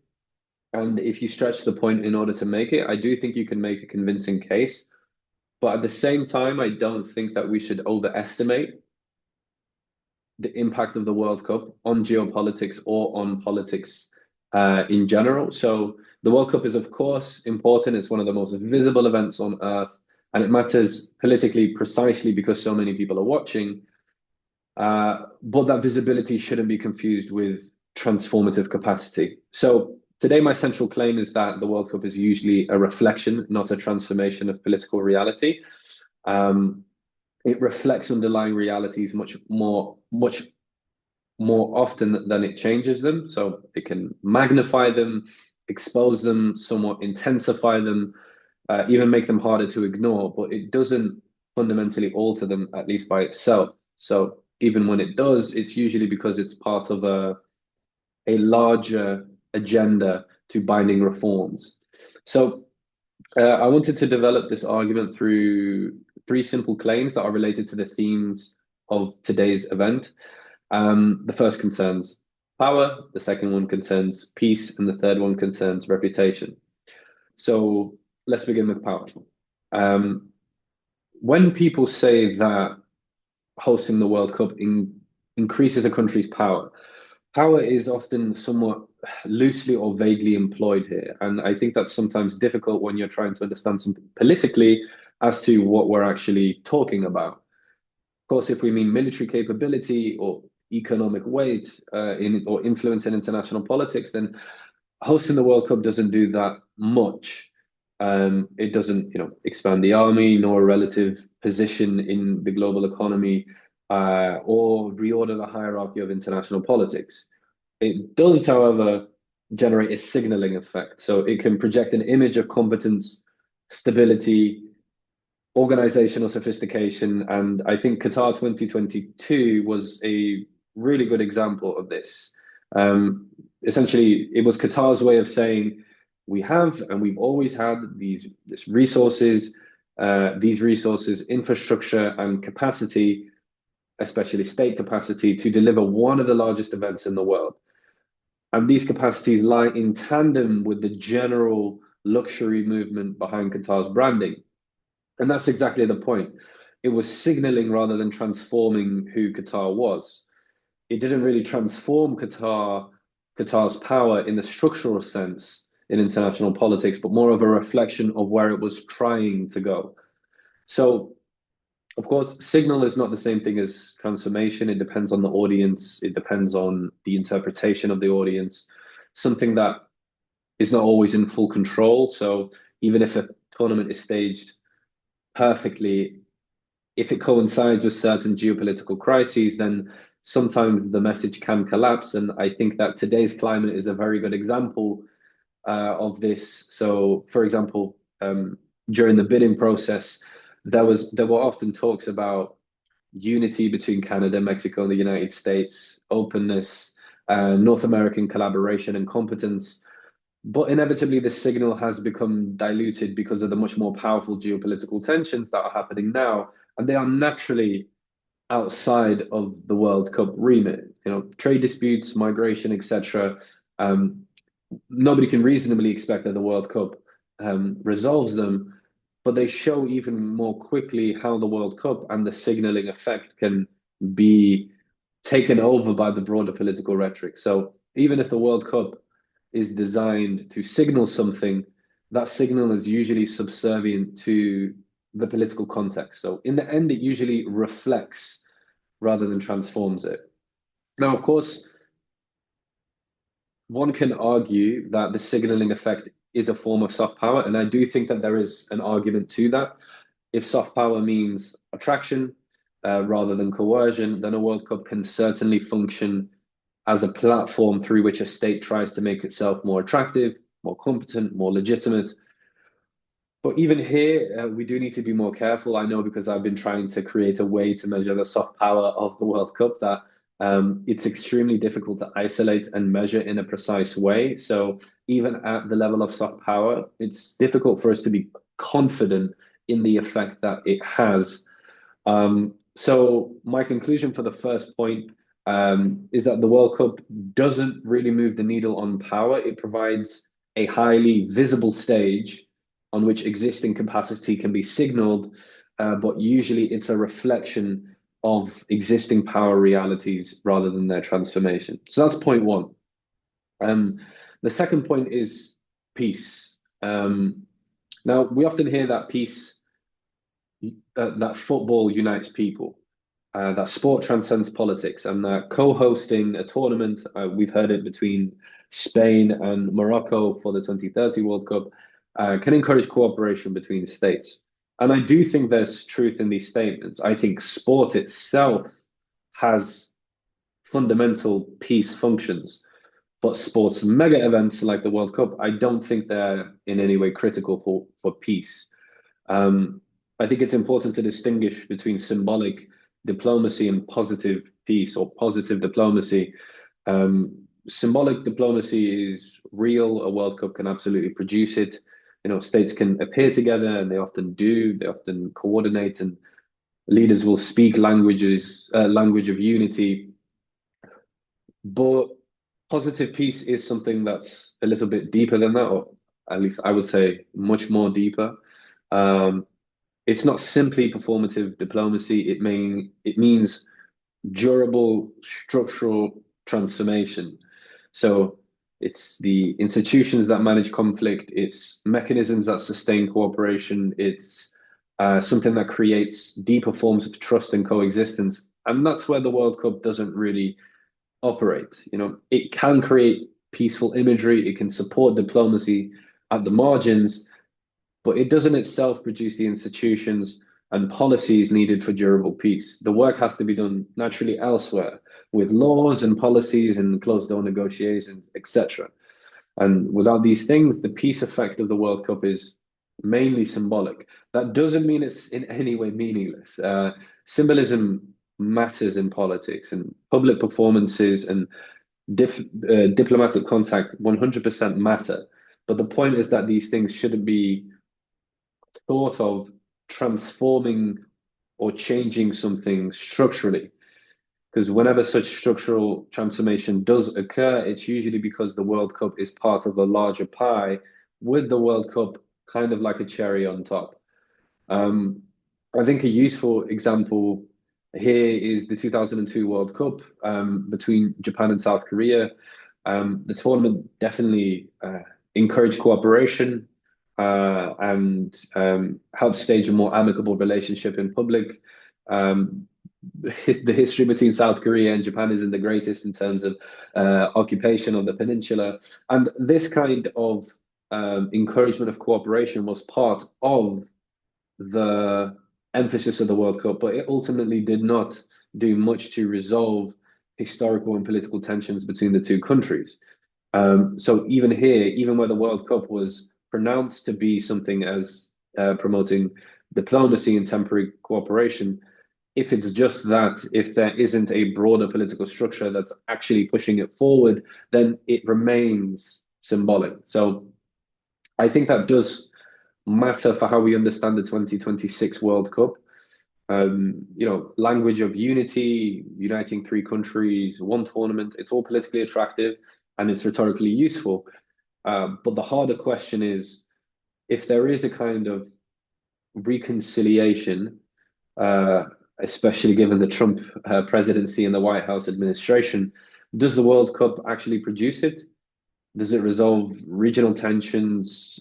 Speaker 4: And if you stretch the point in order to make it, I do think you can make a convincing case. But at the same time, I don't think that we should overestimate the impact of the World Cup on geopolitics or on politics in general. So the World Cup is, of course, important. It's one of the most visible events on earth, and it matters politically precisely because so many people are watching. But that visibility shouldn't be confused with transformative capacity. So today, my central claim is that the World Cup is usually a reflection, not a transformation of political reality. It reflects underlying realities much more often than it changes them. So it can magnify them, expose them, somewhat intensify them, even make them harder to ignore, but it doesn't fundamentally alter them, at least by itself. So even when it does, it's usually because it's part of a larger agenda to binding reforms. So I wanted to develop this argument through 3 simple claims that are related to the themes of today's event. The first concerns power, the second one concerns peace, and the third one concerns reputation. So let's begin with power. When people say that hosting the World Cup increases a country's power, power is often somewhat loosely or vaguely employed here. And I think that's sometimes difficult when you're trying to understand something politically as to what we're actually talking about. Of course, if we mean military capability or economic weight or influence in international politics, then hosting the World Cup doesn't do that much. It doesn't, expand the army, nor a relative position in the global economy, or reorder the hierarchy of international politics. It does, however, generate a signaling effect. So it can project an image of competence, stability, organizational sophistication. And I think Qatar 2022 was a really good example of this. Essentially, it was Qatar's way of saying, we have and we've always had these resources, infrastructure and capacity, especially state capacity, to deliver one of the largest events in the world. And these capacities lie in tandem with the general luxury movement behind Qatar's branding. And that's exactly the point. It was signaling rather than transforming who Qatar was. It didn't really transform Qatar's power in the structural sense in international politics, but more of a reflection of where it was trying to go. So, of course, signal is not the same thing as transformation. It depends on the audience. It depends on the interpretation of the audience, something that is not always in full control. So even if a tournament is staged perfectly, if it coincides with certain geopolitical crises, then sometimes the message can collapse. And I think that today's climate is a very good example of this. So, for example, during the bidding process, there were often talks about unity between Canada, Mexico, and the United States, openness, North American collaboration and competence. But inevitably, the signal has become diluted because of the much more powerful geopolitical tensions that are happening now, and they are naturally outside of the World Cup remit. Trade disputes, migration, etc. Nobody can reasonably expect that the World Cup resolves them, but they show even more quickly how the World Cup and the signaling effect can be taken over by the broader political rhetoric. So even if the World Cup is designed to signal something, that signal is usually subservient to the political context. So in the end, it usually reflects rather than transforms it. Now, of course, one can argue that the signaling effect is a form of soft power, and I do think that there is an argument to that. If soft power means attraction rather than coercion, then a World Cup can certainly function as a platform through which a state tries to make itself more attractive, more competent, more legitimate. But even here, we do need to be more careful. I know, because I've been trying to create a way to measure the soft power of the World Cup, that it's extremely difficult to isolate and measure in a precise way. So even at the level of soft power, it's difficult for us to be confident in the effect that it has. So my conclusion for the first point is that the World Cup doesn't really move the needle on power. It provides a highly visible stage on which existing capacity can be signaled, but usually it's a reflection of existing power realities rather than their transformation. So that's point one. The second point is peace. Now, we often hear that peace, that football unites people, that sport transcends politics, and that co-hosting a tournament, we've heard it between Spain and Morocco for the 2030 World Cup, can encourage cooperation between states. And I do think there's truth in these statements. I think sport itself has fundamental peace functions. But sports mega events like the World Cup, I don't think they're in any way critical for peace. I think it's important to distinguish between symbolic diplomacy and positive peace or positive diplomacy. Symbolic diplomacy is real. A World Cup can absolutely produce it. You know, states can appear together, and they often do. They often coordinate, and leaders will speak language of unity. But positive peace is something that's a little bit deeper than that, or at least I would say much more deeper. It's not simply performative diplomacy. It means durable structural transformation. So it's the institutions that manage conflict, it's mechanisms that sustain cooperation, it's something that creates deeper forms of trust and coexistence. And that's where the World Cup doesn't really operate. You know, it can create peaceful imagery, it can support diplomacy at the margins, but it doesn't itself produce the institutions and policies needed for durable peace. The work has to be done naturally elsewhere with laws and policies and closed door negotiations, etc. And without these things, the peace effect of the World Cup is mainly symbolic. That doesn't mean it's in any way meaningless. Symbolism matters in politics, and public performances and diplomatic contact 100% matter. But the point is that these things shouldn't be thought of transforming or changing something structurally. Because whenever such structural transformation does occur, it's usually because the World Cup is part of a larger pie, with the World Cup kind of like a cherry on top. I think a useful example here is the 2002 World Cup between Japan and South Korea. The tournament definitely encouraged cooperation and helped stage a more amicable relationship in public. The history between South Korea and Japan isn't the greatest in terms of occupation of the peninsula. And this kind of encouragement of cooperation was part of the emphasis of the World Cup, but it ultimately did not do much to resolve historical and political tensions between the two countries. So even here, even where the World Cup was pronounced to be something as promoting diplomacy and temporary cooperation, if it's just that, if there isn't a broader political structure that's actually pushing it forward, then it remains symbolic. So I think that does matter for how we understand the 2026 World Cup. You know, language of unity, uniting three countries, one tournament, it's all politically attractive and it's rhetorically useful. But the harder question is, if there is a kind of reconciliation, especially given the Trump presidency and the White House administration, does the World Cup actually produce it? Does it resolve regional tensions,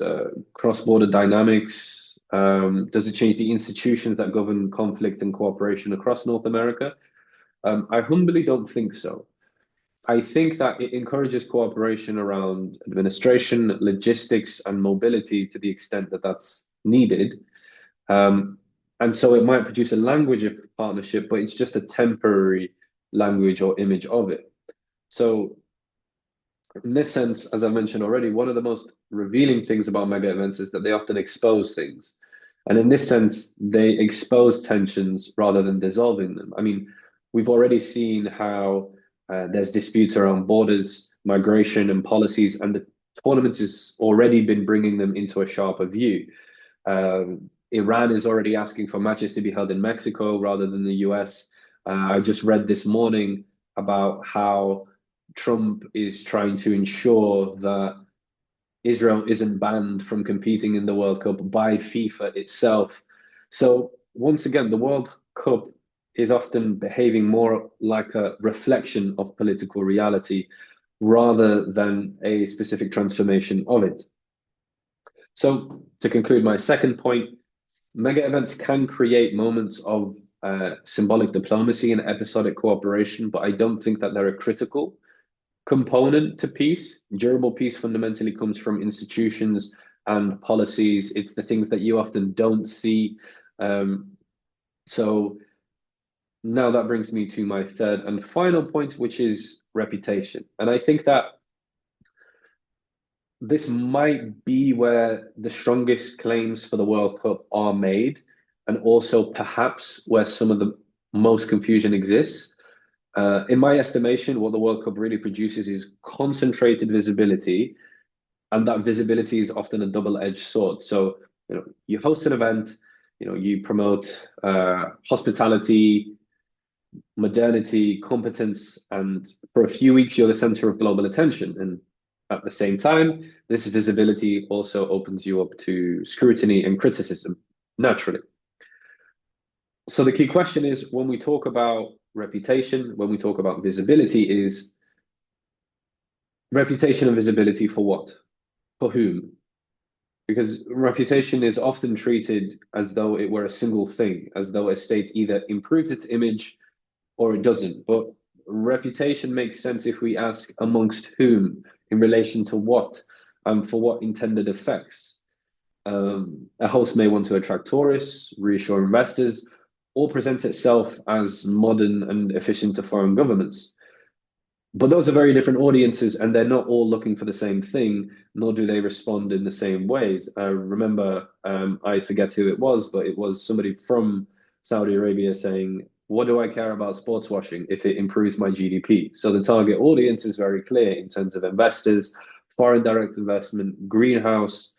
Speaker 4: cross-border dynamics? Does it change the institutions that govern conflict and cooperation across North America? I humbly don't think so. I think that it encourages cooperation around administration, logistics, and mobility to the extent that that's needed. And so it might produce a language of partnership, but it's just a temporary language or image of it. So in this sense, as I mentioned already, one of the most revealing things about mega events is that they often expose things. And in this sense, they expose tensions rather than dissolving them. I mean, we've already seen how there's disputes around borders, migration, and policies, and the tournament has already been bringing them into a sharper view. Iran is already asking for matches to be held in Mexico rather than the US. I just read this morning about how Trump is trying to ensure that Israel isn't banned from competing in the World Cup by FIFA itself. So once again, the World Cup is often behaving more like a reflection of political reality rather than a specific transformation of it. So to conclude my second point, mega events can create moments of symbolic diplomacy and episodic cooperation, but I don't think that they're a critical component to peace. Durable peace fundamentally comes from institutions and policies. It's the things that you often don't see. So now that brings me to my third and final point, which is reputation. And I think that this might be where the strongest claims for the World Cup are made, and also perhaps where some of the most confusion exists. In my estimation, what the World Cup really produces is concentrated visibility, and that visibility is often a double-edged sword. So, you host an event, you promote hospitality, modernity, competence, and for a few weeks, you're the center of global attention. And at the same time, this visibility also opens you up to scrutiny and criticism, naturally. So the key question is, when we talk about reputation, when we talk about visibility, is reputation and visibility for what? For whom? Because reputation is often treated as though it were a single thing, as though a state either improves its image or it doesn't. But reputation makes sense if we ask amongst whom, in relation to what, for what intended effects. A host may want to attract tourists, reassure investors, or present itself as modern and efficient to foreign governments. But those are very different audiences, and they're not all looking for the same thing, nor do they respond in the same ways. I remember, I forget who it was, but it was somebody from Saudi Arabia saying, what do I care about sports washing if it improves my GDP? So the target audience is very clear in terms of investors, foreign direct investment, greenhouse,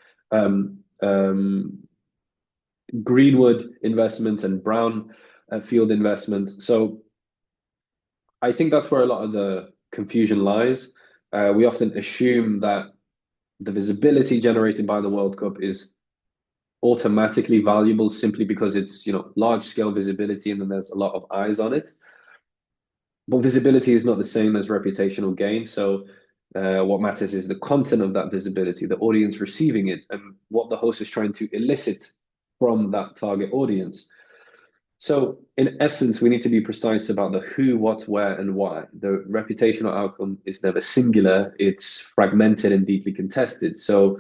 Speaker 4: greenwood investment, and brown field investment. So I think that's where a lot of the confusion lies. We often assume that the visibility generated by the World Cup is automatically valuable simply because it's large scale visibility and then there's a lot of eyes on it. But visibility is not the same as reputational gain. So what matters is the content of that visibility, the audience receiving it, and what the host is trying to elicit from that target audience. So in essence, we need to be precise about the who, what, where, and why. The reputational outcome is never singular, it's fragmented and deeply contested. So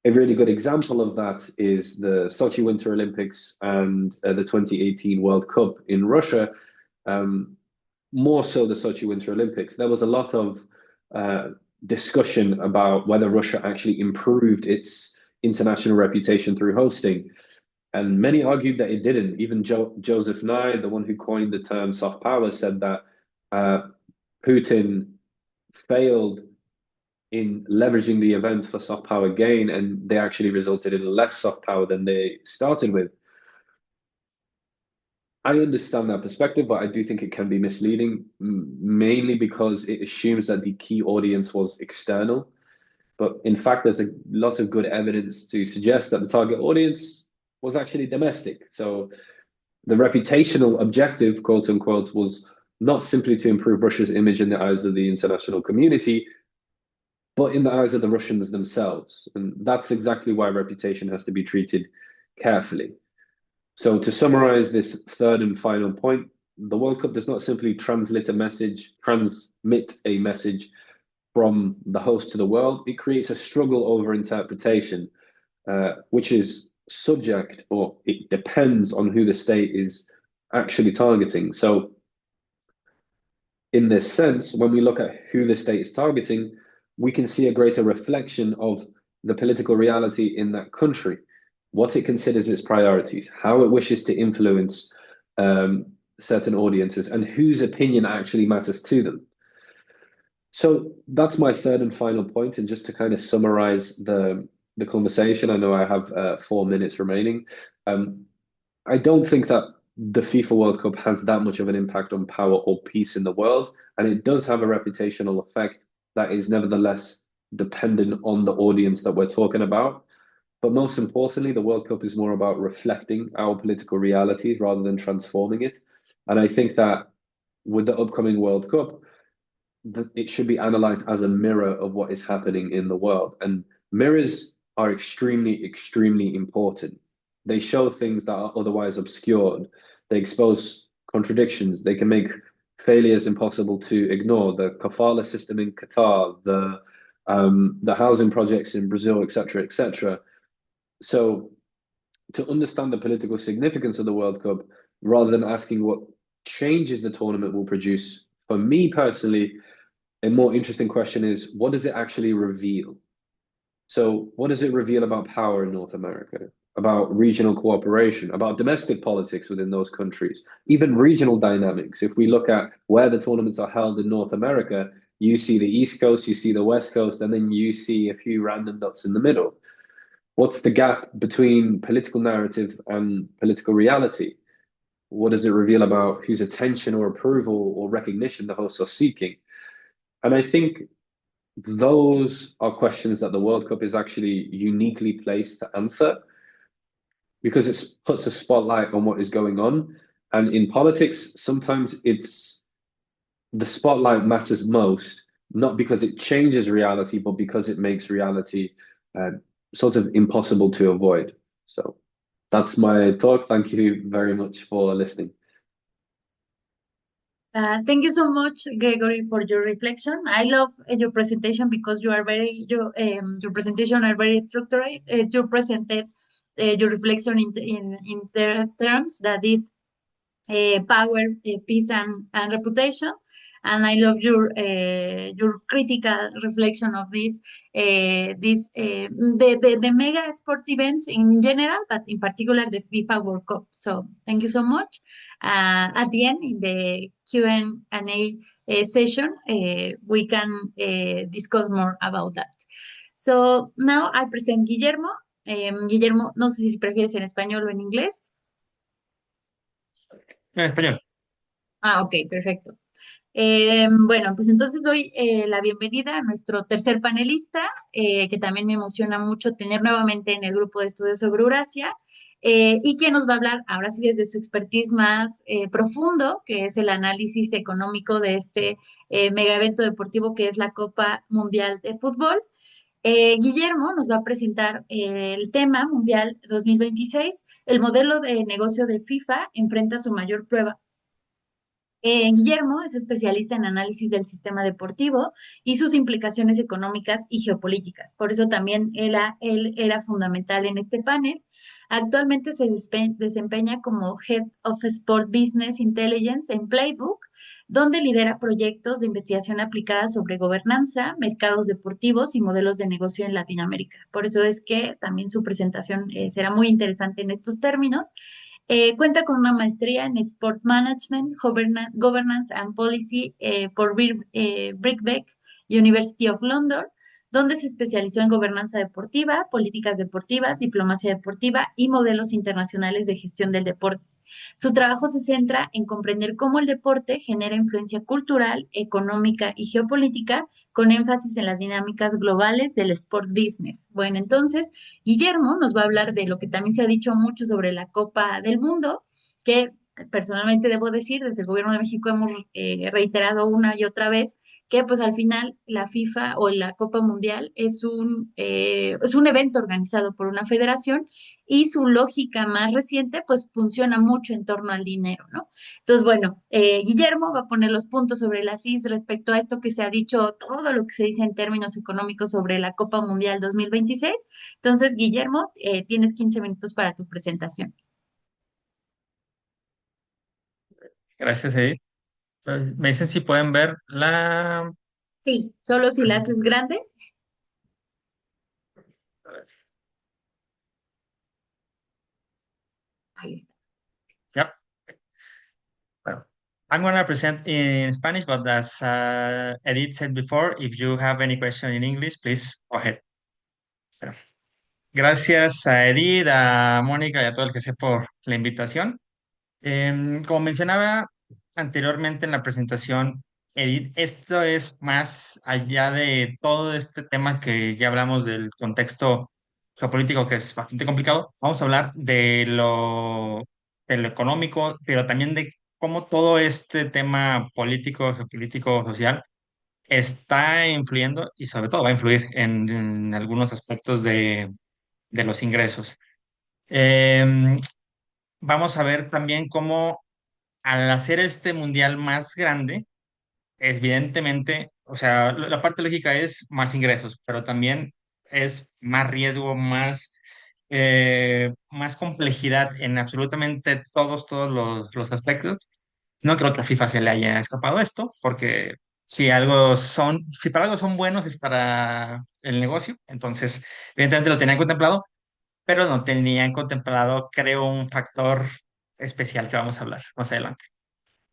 Speaker 4: a really good example of that is the Sochi Winter Olympics and the 2018 World Cup in Russia. More so the Sochi Winter Olympics. There was a lot of discussion about whether Russia actually improved its international reputation through hosting. And many argued that it didn't. Even Joseph Nye, the one who coined the term soft power, said that Putin failed in leveraging the event for soft power gain, and they actually resulted in less soft power than they started with. I understand that perspective, but I do think it can be misleading, mainly because it assumes that the key audience was external. But in fact, there's a lot of good evidence to suggest that the target audience was actually domestic. So the reputational objective, quote unquote, was not simply to improve Russia's image in the eyes of the international community, but in the eyes of the Russians themselves. And that's exactly why reputation has to be treated carefully. So to summarize this third and final point, the World Cup does not simply transmit a message from the host to the world. It creates a struggle over interpretation, which is subject, or it depends on who the state is actually targeting. So in this sense, when we look at who the state is targeting, we can see a greater reflection of the political reality in that country, what it considers its priorities, how it wishes to influence certain audiences, and whose opinion actually matters to them. So that's my third and final point. And just to kind of summarize the conversation, I know I have 4 minutes remaining. I don't think that the FIFA World Cup has that much of an impact on power or peace in the world, and it does have a reputational effect that is nevertheless dependent on the audience that we're talking about. But most importantly, the World Cup is more about reflecting our political realities rather than transforming it. And I think that with the upcoming World Cup, it should be analyzed as a mirror of what is happening in the world. And mirrors are extremely, extremely important. They show things that are otherwise obscured. They expose contradictions. They can make failures impossible to ignore. The kafala system in Qatar, the housing projects in Brazil, etc., etc. So to understand the political significance of the World Cup, rather than asking what changes the tournament will produce, for me personally, a more interesting question is what does it actually reveal? So, what does it reveal about power in North America, about regional cooperation, about domestic politics within those countries, even regional dynamics? If we look at where the tournaments are held in North America, you see the East Coast, you see the West Coast, and then you see a few random dots in the middle. What's the gap between political narrative and political reality? What does it reveal about whose attention or approval or recognition the hosts are seeking? And I think those are questions that the World Cup is actually uniquely placed to answer because it puts a spotlight on what is going on. And in politics, sometimes it's the spotlight matters most, not because it changes reality, but because it makes reality sort of impossible to avoid. So that's my talk. Thank you very much for listening.
Speaker 2: Thank you so much, Gregory, for your reflection. I love your presentation because your presentation are very structured. You presented your reflection in terms that is power, peace, and reputation. And I love your critical reflection of the mega sport events in general, but in particular the FIFA World Cup. So thank you so much. At the end, in the Q&A session, we can discuss more about that. So now I present Guillermo. Guillermo, no sé si prefieres en español o en inglés.
Speaker 5: En español.
Speaker 2: Ok, perfecto. Bueno, pues entonces doy la bienvenida a nuestro tercer panelista, que también me emociona mucho tener nuevamente en el grupo de estudios sobre Eurasia, y quien nos va a hablar ahora sí desde su expertise más profundo, que es el análisis económico de este mega evento deportivo que es la Copa Mundial de Fútbol. Guillermo nos va a presentar el tema Mundial 2026, el modelo de negocio de FIFA enfrenta su mayor prueba. Guillermo es especialista en análisis del sistema deportivo y sus implicaciones económicas y geopolíticas. Por eso también él era fundamental en este panel. Actualmente se desempeña como Head of Sport Business Intelligence en Playbook, donde lidera proyectos de investigación aplicada sobre gobernanza, mercados deportivos y modelos de negocio en Latinoamérica. Por eso es que también su presentación será muy interesante en estos términos. Cuenta con una maestría en Sport Management, Governance and Policy por Birkbeck University of London, donde se especializó en gobernanza deportiva, políticas deportivas, diplomacia deportiva y modelos internacionales de gestión del deporte. Su trabajo se centra en comprender cómo el deporte genera influencia cultural, económica y geopolítica, con énfasis en las dinámicas globales del sport business. Bueno, entonces, Guillermo nos va a hablar de lo que también se ha dicho mucho sobre la Copa del Mundo, que personalmente debo decir, desde el Gobierno de México hemos reiterado una y otra vez que pues al final la FIFA o la Copa Mundial es un evento organizado por una federación y su lógica más reciente pues funciona mucho en torno al dinero, ¿no? Entonces, bueno, Guillermo va a poner los puntos sobre las is respecto a esto que se ha dicho, todo lo que se dice en términos económicos sobre la Copa Mundial 2026. Entonces, Guillermo, tienes 15 minutos para tu presentación.
Speaker 5: Gracias, Edith. Entonces, me dicen si pueden ver la...
Speaker 2: Sí, solo si la haces grande. Ahí está.
Speaker 5: Yep. Well, I'm going to present in Spanish, but as Edith said before, if you have any question in English, please go ahead. Bueno, gracias a Edith, a Mónica y a todo el que sé por la invitación. Como mencionaba anteriormente en la presentación, Edith, esto es más allá de todo este tema que ya hablamos del contexto geopolítico, que es bastante complicado. Vamos a hablar de lo económico, pero también de cómo todo este tema político, geopolítico, social está influyendo y sobre todo va a influir en algunos aspectos de los ingresos. Em, Vamos a ver también cómo al hacer este mundial más grande, evidentemente, o sea, la parte lógica es más ingresos, pero también es más riesgo, más complejidad en absolutamente todos los aspectos. No creo que a FIFA se le haya escapado esto, porque si para algo son buenos es para el negocio, entonces evidentemente lo tenían contemplado, pero no tenían contemplado, creo, un factor especial que vamos a hablar más adelante.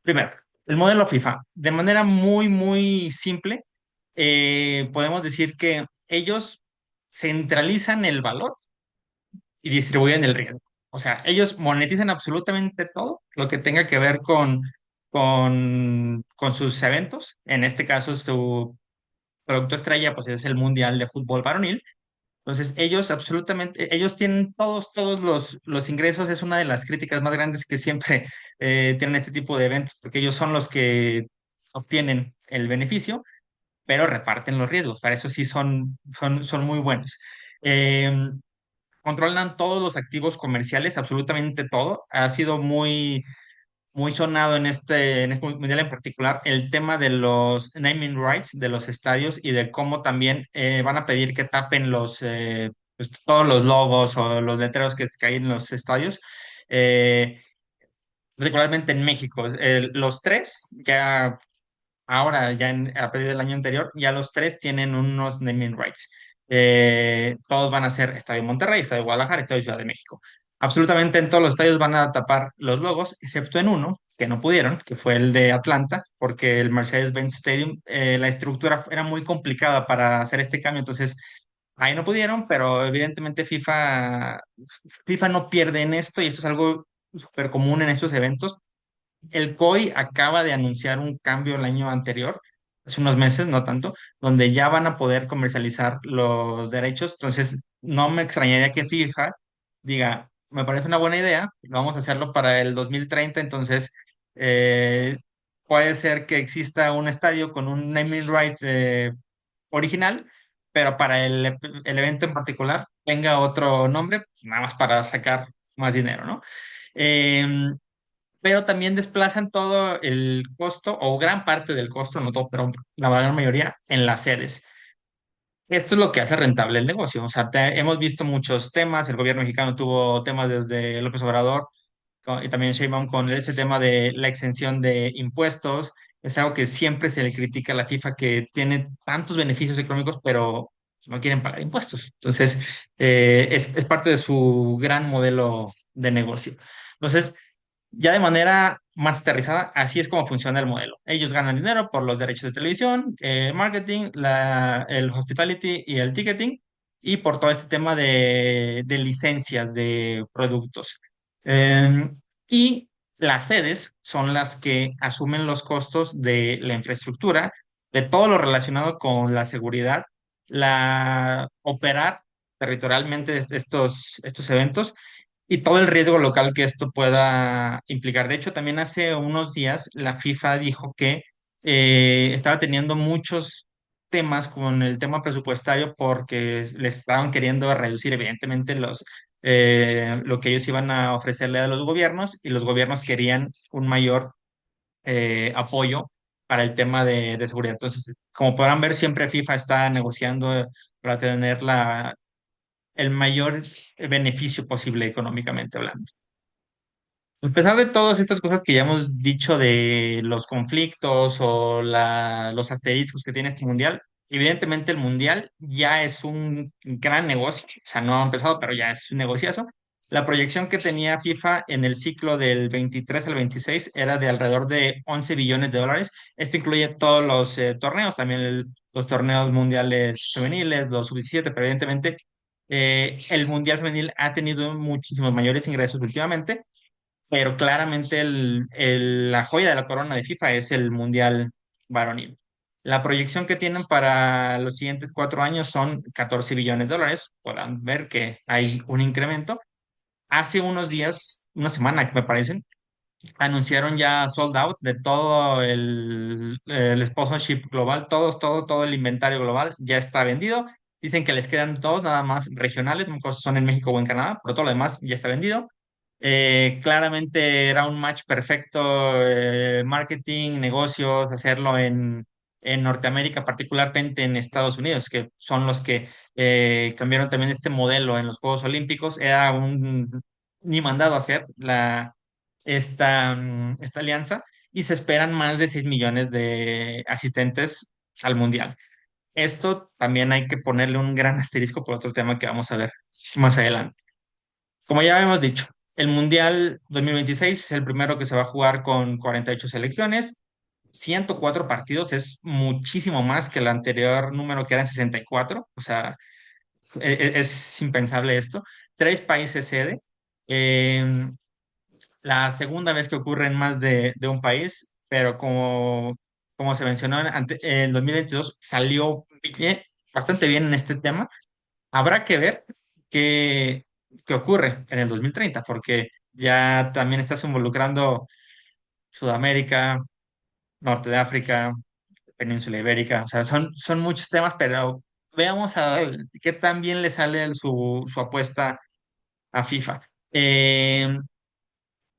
Speaker 5: Primero, el modelo FIFA. De manera muy simple, podemos decir que ellos centralizan el valor y distribuyen el riesgo. O sea, ellos monetizan absolutamente todo lo que tenga que ver con sus eventos. En este caso, su producto estrella, pues es el Mundial de Fútbol Varonil. Entonces, ellos tienen todos los ingresos. Es una de las críticas más grandes que siempre tienen este tipo de eventos, porque ellos son los que obtienen el beneficio, pero reparten los riesgos. Para eso sí son muy buenos. Eh, Controlan todos los activos comerciales, absolutamente todo. Ha sido muy sonado en este mundial en particular el tema de los naming rights de los estadios y de cómo también van a pedir que tapen pues, todos los logos o los letreros que hay en los estadios. Eh, Particularmente en México. Los tres, a partir del año anterior, ya los tres tienen unos naming rights. Todos van a ser Estadio Monterrey, Estadio Guadalajara, Estadio Ciudad de México. Absolutamente en todos los estadios van a tapar los logos, excepto en uno, que no pudieron, que fue el de Atlanta, porque el Mercedes-Benz Stadium, la estructura era muy complicada para hacer este cambio, entonces ahí no pudieron, pero evidentemente FIFA no pierde en esto y esto es algo súper común en estos eventos. El COI acaba de anunciar un cambio el año anterior, hace unos meses, no tanto, donde ya van a poder comercializar los derechos. Entonces, no me extrañaría que FIFA diga, me parece una buena idea, vamos a hacerlo para el 2030. Entonces, eh, puede ser que exista un estadio con un naming rights original, pero para el evento en particular tenga otro nombre, pues, nada más para sacar más dinero, ¿no? Em, pero también desplazan todo el costo o gran parte del costo, no todo, pero la gran mayoría en las sedes. Esto es lo que hace rentable el negocio. O sea, hemos visto muchos temas. El gobierno mexicano tuvo temas desde López Obrador y también Sheinbaum con ese tema de la exención de impuestos. Es algo que siempre se le critica a la FIFA, que tiene tantos beneficios económicos, pero no quieren pagar impuestos. Entonces, es parte de su gran modelo de negocio. Entonces, ya de manera más aterrizada, así es como funciona el modelo. Ellos ganan dinero por los derechos de televisión, marketing, el hospitality y el ticketing, y por todo este tema de licencias de productos. Eh, y las sedes son las que asumen los costos de la infraestructura, de todo lo relacionado con la seguridad, operar territorialmente estos eventos y todo el riesgo local que esto pueda implicar. De hecho, también hace unos días la FIFA dijo que estaba teniendo muchos temas con el tema presupuestario porque les estaban queriendo reducir evidentemente lo que ellos iban a ofrecerle a los gobiernos, y los gobiernos querían un mayor apoyo para el tema de seguridad. Entonces, como podrán ver, siempre FIFA está negociando para tener el mayor beneficio posible económicamente hablando. A pesar de todas estas cosas que ya hemos dicho de los conflictos o los asteriscos que tiene este mundial, evidentemente el mundial ya es un gran negocio. O sea, no ha empezado, pero ya es un negociazo. La proyección que tenía FIFA en el ciclo del 23 al 26 era de alrededor de 11 billones de dólares. Esto incluye todos los torneos, también los torneos mundiales femeniles, los sub-17, pero evidentemente el mundial femenil ha tenido muchísimos mayores ingresos últimamente, pero claramente la joya de la corona de FIFA es el Mundial varonil. La proyección que tienen para los siguientes 4 años son 14 billones de dólares. Podrán ver que hay un incremento. Hace unos días, una semana que me parece, anunciaron ya sold out de todo el sponsorship global, todo el inventario global ya está vendido. Dicen que les quedan dos nada más regionales, no me acuerdo si son en México o en Canadá, pero todo lo demás ya está vendido. Claramente era un match perfecto, marketing, negocios, hacerlo en Norteamérica, particularmente en Estados Unidos, que son los que cambiaron también este modelo en los Juegos Olímpicos. Era un ni mandado a hacer esta alianza y se esperan más de 6 millones de asistentes al Mundial. Esto también hay que ponerle un gran asterisco por otro tema que vamos a ver más adelante. Como ya hemos dicho, el Mundial 2026 es el primero que se va a jugar con 48 selecciones. 104 partidos es muchísimo más que el anterior número que eran 64. O sea, es impensable esto. Tres países sede. Eh, la segunda vez que ocurre en más de un país, pero como se mencionó en 2022, salió bastante bien en este tema. Habrá que ver qué, qué ocurre en el 2030, porque ya también estás involucrando Sudamérica, Norte de África, Península Ibérica, o sea, son muchos temas, pero veamos a ver qué tan bien le sale su apuesta a FIFA.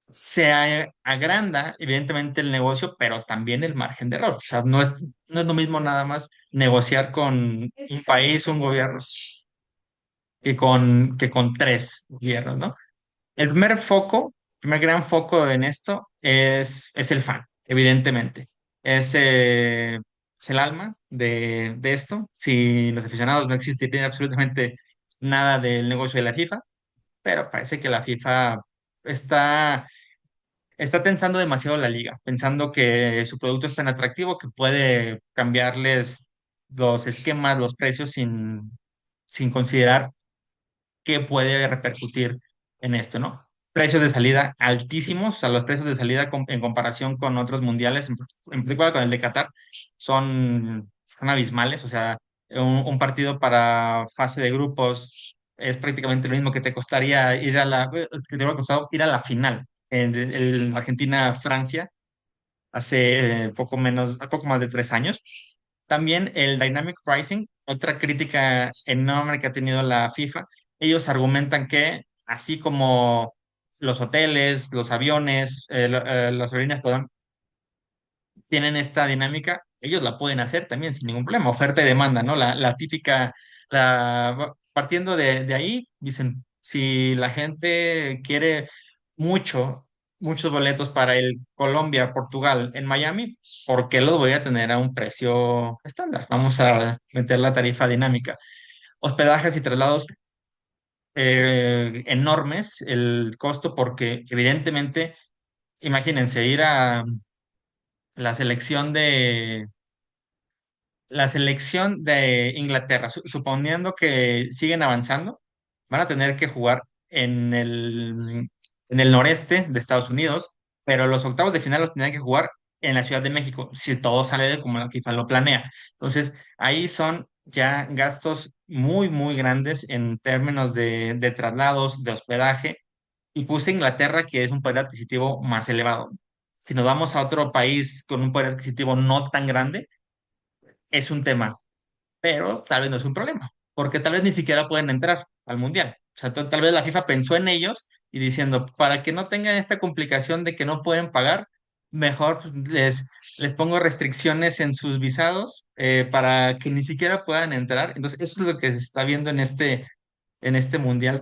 Speaker 5: Se agranda evidentemente el negocio, pero también el margen de error. O sea, no es lo mismo nada más negociar con un país, un gobierno, que con tres gobiernos, ¿no? El primer gran foco en esto es el fan, evidentemente. Es el alma de esto. Si los aficionados no existiría absolutamente nada del negocio de la FIFA, pero parece que la FIFA está está tensando demasiado la liga, pensando que su producto es tan atractivo que puede cambiarles los esquemas, los precios sin considerar qué puede repercutir en esto, ¿no? Precios de salida altísimos, o sea, los precios de salida en comparación con otros mundiales, en particular con el de Qatar, son abismales, o sea, un partido para fase de grupos es prácticamente lo mismo que te costaría que te hubiera costado ir a la final en Argentina-Francia hace poco más de 3 años. También el dynamic pricing, otra crítica enorme que ha tenido la FIFA. Ellos argumentan que así como los hoteles, los aviones, las aerolíneas, perdón, tienen esta dinámica, ellos la pueden hacer también sin ningún problema, oferta y demanda, ¿no? La típica, partiendo de ahí, dicen, si la gente quiere mucho, muchos boletos para el Colombia-Portugal en Miami, ¿por qué los voy a tener a un precio estándar? Vamos a meter la tarifa dinámica. Hospedajes y traslados enormes, el costo, porque evidentemente, imagínense, ir a la selección de la selección de Inglaterra, suponiendo que siguen avanzando, van a tener que jugar en el noreste de Estados Unidos, pero los octavos de final los tendrán que jugar en la Ciudad de México, si todo sale de como la FIFA lo planea. Entonces, ahí son ya gastos muy, muy grandes en términos de traslados, de hospedaje, y puse Inglaterra, que es un poder adquisitivo más elevado. Si nos vamos a otro país con un poder adquisitivo no tan grande, es un tema, pero tal vez no es un problema, porque tal vez ni siquiera pueden entrar al mundial. O sea, tal vez la FIFA pensó en ellos y diciendo, para que no tengan esta complicación de que no pueden pagar, mejor pues, les pongo restricciones en sus visados para que ni siquiera puedan entrar. Entonces, eso es lo que se está viendo en este mundial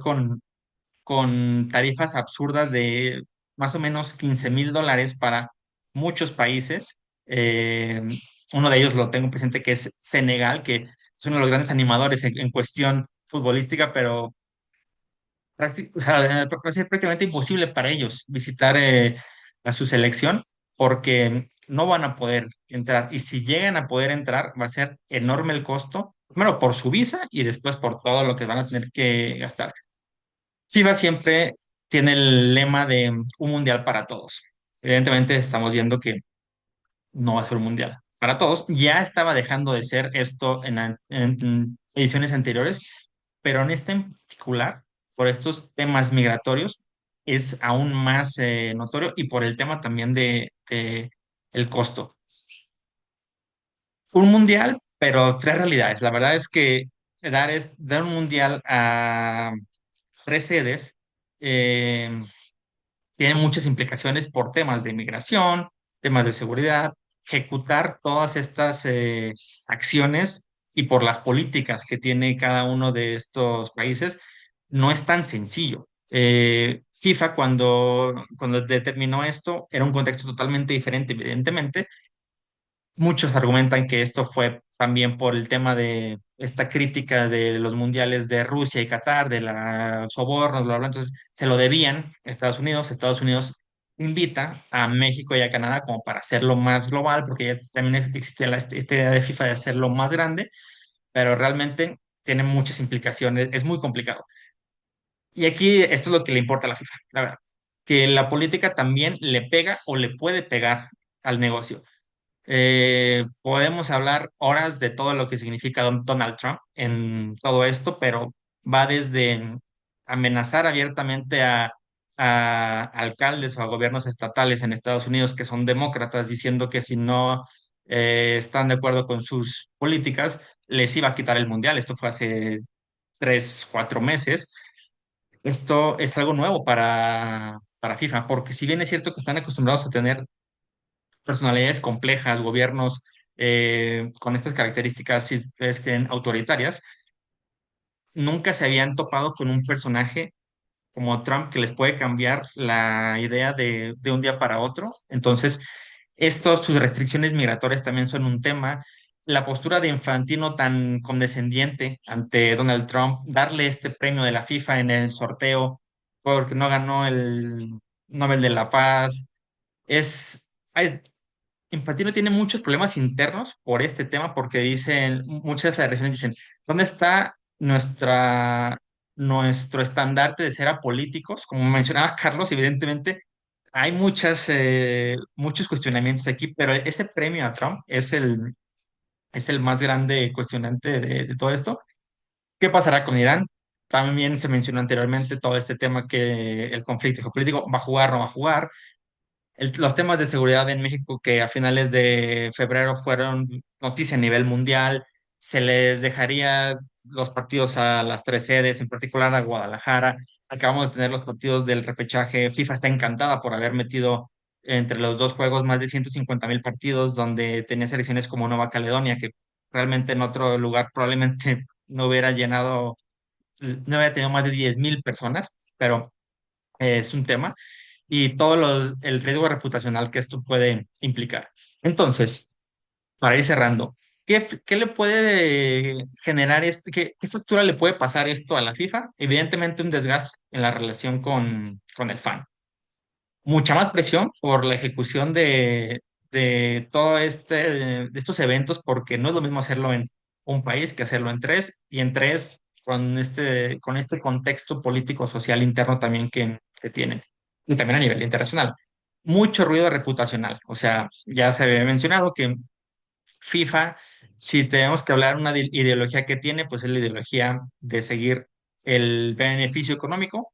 Speaker 5: con tarifas absurdas de más o menos $15,000 para muchos países. Uno de ellos lo tengo presente, que es Senegal, que es uno de los grandes animadores en cuestión futbolística, pero o sea, va a ser prácticamente imposible para ellos visitar a su selección porque no van a poder entrar. Y si llegan a poder entrar, va a ser enorme el costo, primero por su visa y después por todo lo que van a tener que gastar. FIBA siempre tiene el lema de un mundial para todos. Evidentemente estamos viendo que no va a ser un mundial para todos. Ya estaba dejando de ser esto en ediciones anteriores, pero en esta en particular, por estos temas migratorios, es aún más notorio y por el tema también de el costo. Un mundial, pero tres realidades. La verdad es que dar un mundial a tres sedes eh, tiene muchas implicaciones por temas de migración, temas de seguridad, ejecutar todas estas acciones y por las políticas que tiene cada uno de estos países, no es tan sencillo. FIFA cuando determinó esto era un contexto totalmente diferente, evidentemente. Muchos argumentan que esto fue también por el tema de esta crítica de los mundiales de Rusia y Qatar, de la sobornos, bla, bla. Entonces se lo debían a Estados Unidos. Estados Unidos invita a México y a Canadá como para hacerlo más global, porque ya también existía esta idea de FIFA de hacerlo más grande, pero realmente tiene muchas implicaciones, es muy complicado. Y aquí esto es lo que le importa a la FIFA, la verdad, que la política también le pega o le puede pegar al negocio. Podemos hablar horas de todo lo que significa Donald Trump en todo esto, pero va desde amenazar abiertamente a alcaldes o a gobiernos estatales en Estados Unidos que son demócratas, diciendo que si no están de acuerdo con sus políticas, les iba a quitar el mundial. Esto fue hace 3, 4 meses. Esto es algo nuevo para FIFA, porque si bien es cierto que están acostumbrados a tener personalidades complejas, gobiernos con estas características, si ustedes creen, autoritarias, nunca se habían topado con un personaje como Trump que les puede cambiar la idea de un día para otro. Entonces, sus restricciones migratorias también son un tema. La postura de Infantino tan condescendiente ante Donald Trump, darle este premio de la FIFA en el sorteo porque no ganó el Nobel de la Paz, es, hay, Infantino tiene muchos problemas internos por este tema, porque dicen, muchas federaciones dicen, ¿dónde está nuestro estandarte de ser apolíticos? Como mencionaba Carlos, evidentemente hay muchos cuestionamientos aquí, pero ese premio a Trump es el más grande cuestionante de todo esto. ¿Qué pasará con Irán? También se mencionó anteriormente todo este tema que el conflicto geopolítico va a jugar, no va a jugar, los temas de seguridad en México que a finales de febrero fueron noticia a nivel mundial, se les dejaría los partidos a las tres sedes, en particular a Guadalajara. Acabamos de tener los partidos del repechaje. FIFA está encantada por haber metido entre los dos juegos más de 150,000 partidos, donde tenía selecciones como Nueva Caledonia, que realmente en otro lugar probablemente no hubiera llenado, no hubiera tenido más de 10,000 personas, pero es un tema y el riesgo reputacional que esto puede implicar. Entonces, para ir cerrando, ¿qué le puede generar qué factura le puede pasar esto a la FIFA? Evidentemente un desgaste en la relación con el fan. Mucha más presión por la ejecución de todo de estos eventos, porque no es lo mismo hacerlo en un país que hacerlo en tres, y en tres con este contexto político social interno también que tienen, y también a nivel internacional. Mucho ruido reputacional, o sea, ya se había mencionado que FIFA, si tenemos que hablar una ideología que tiene, pues es la ideología de seguir el beneficio económico,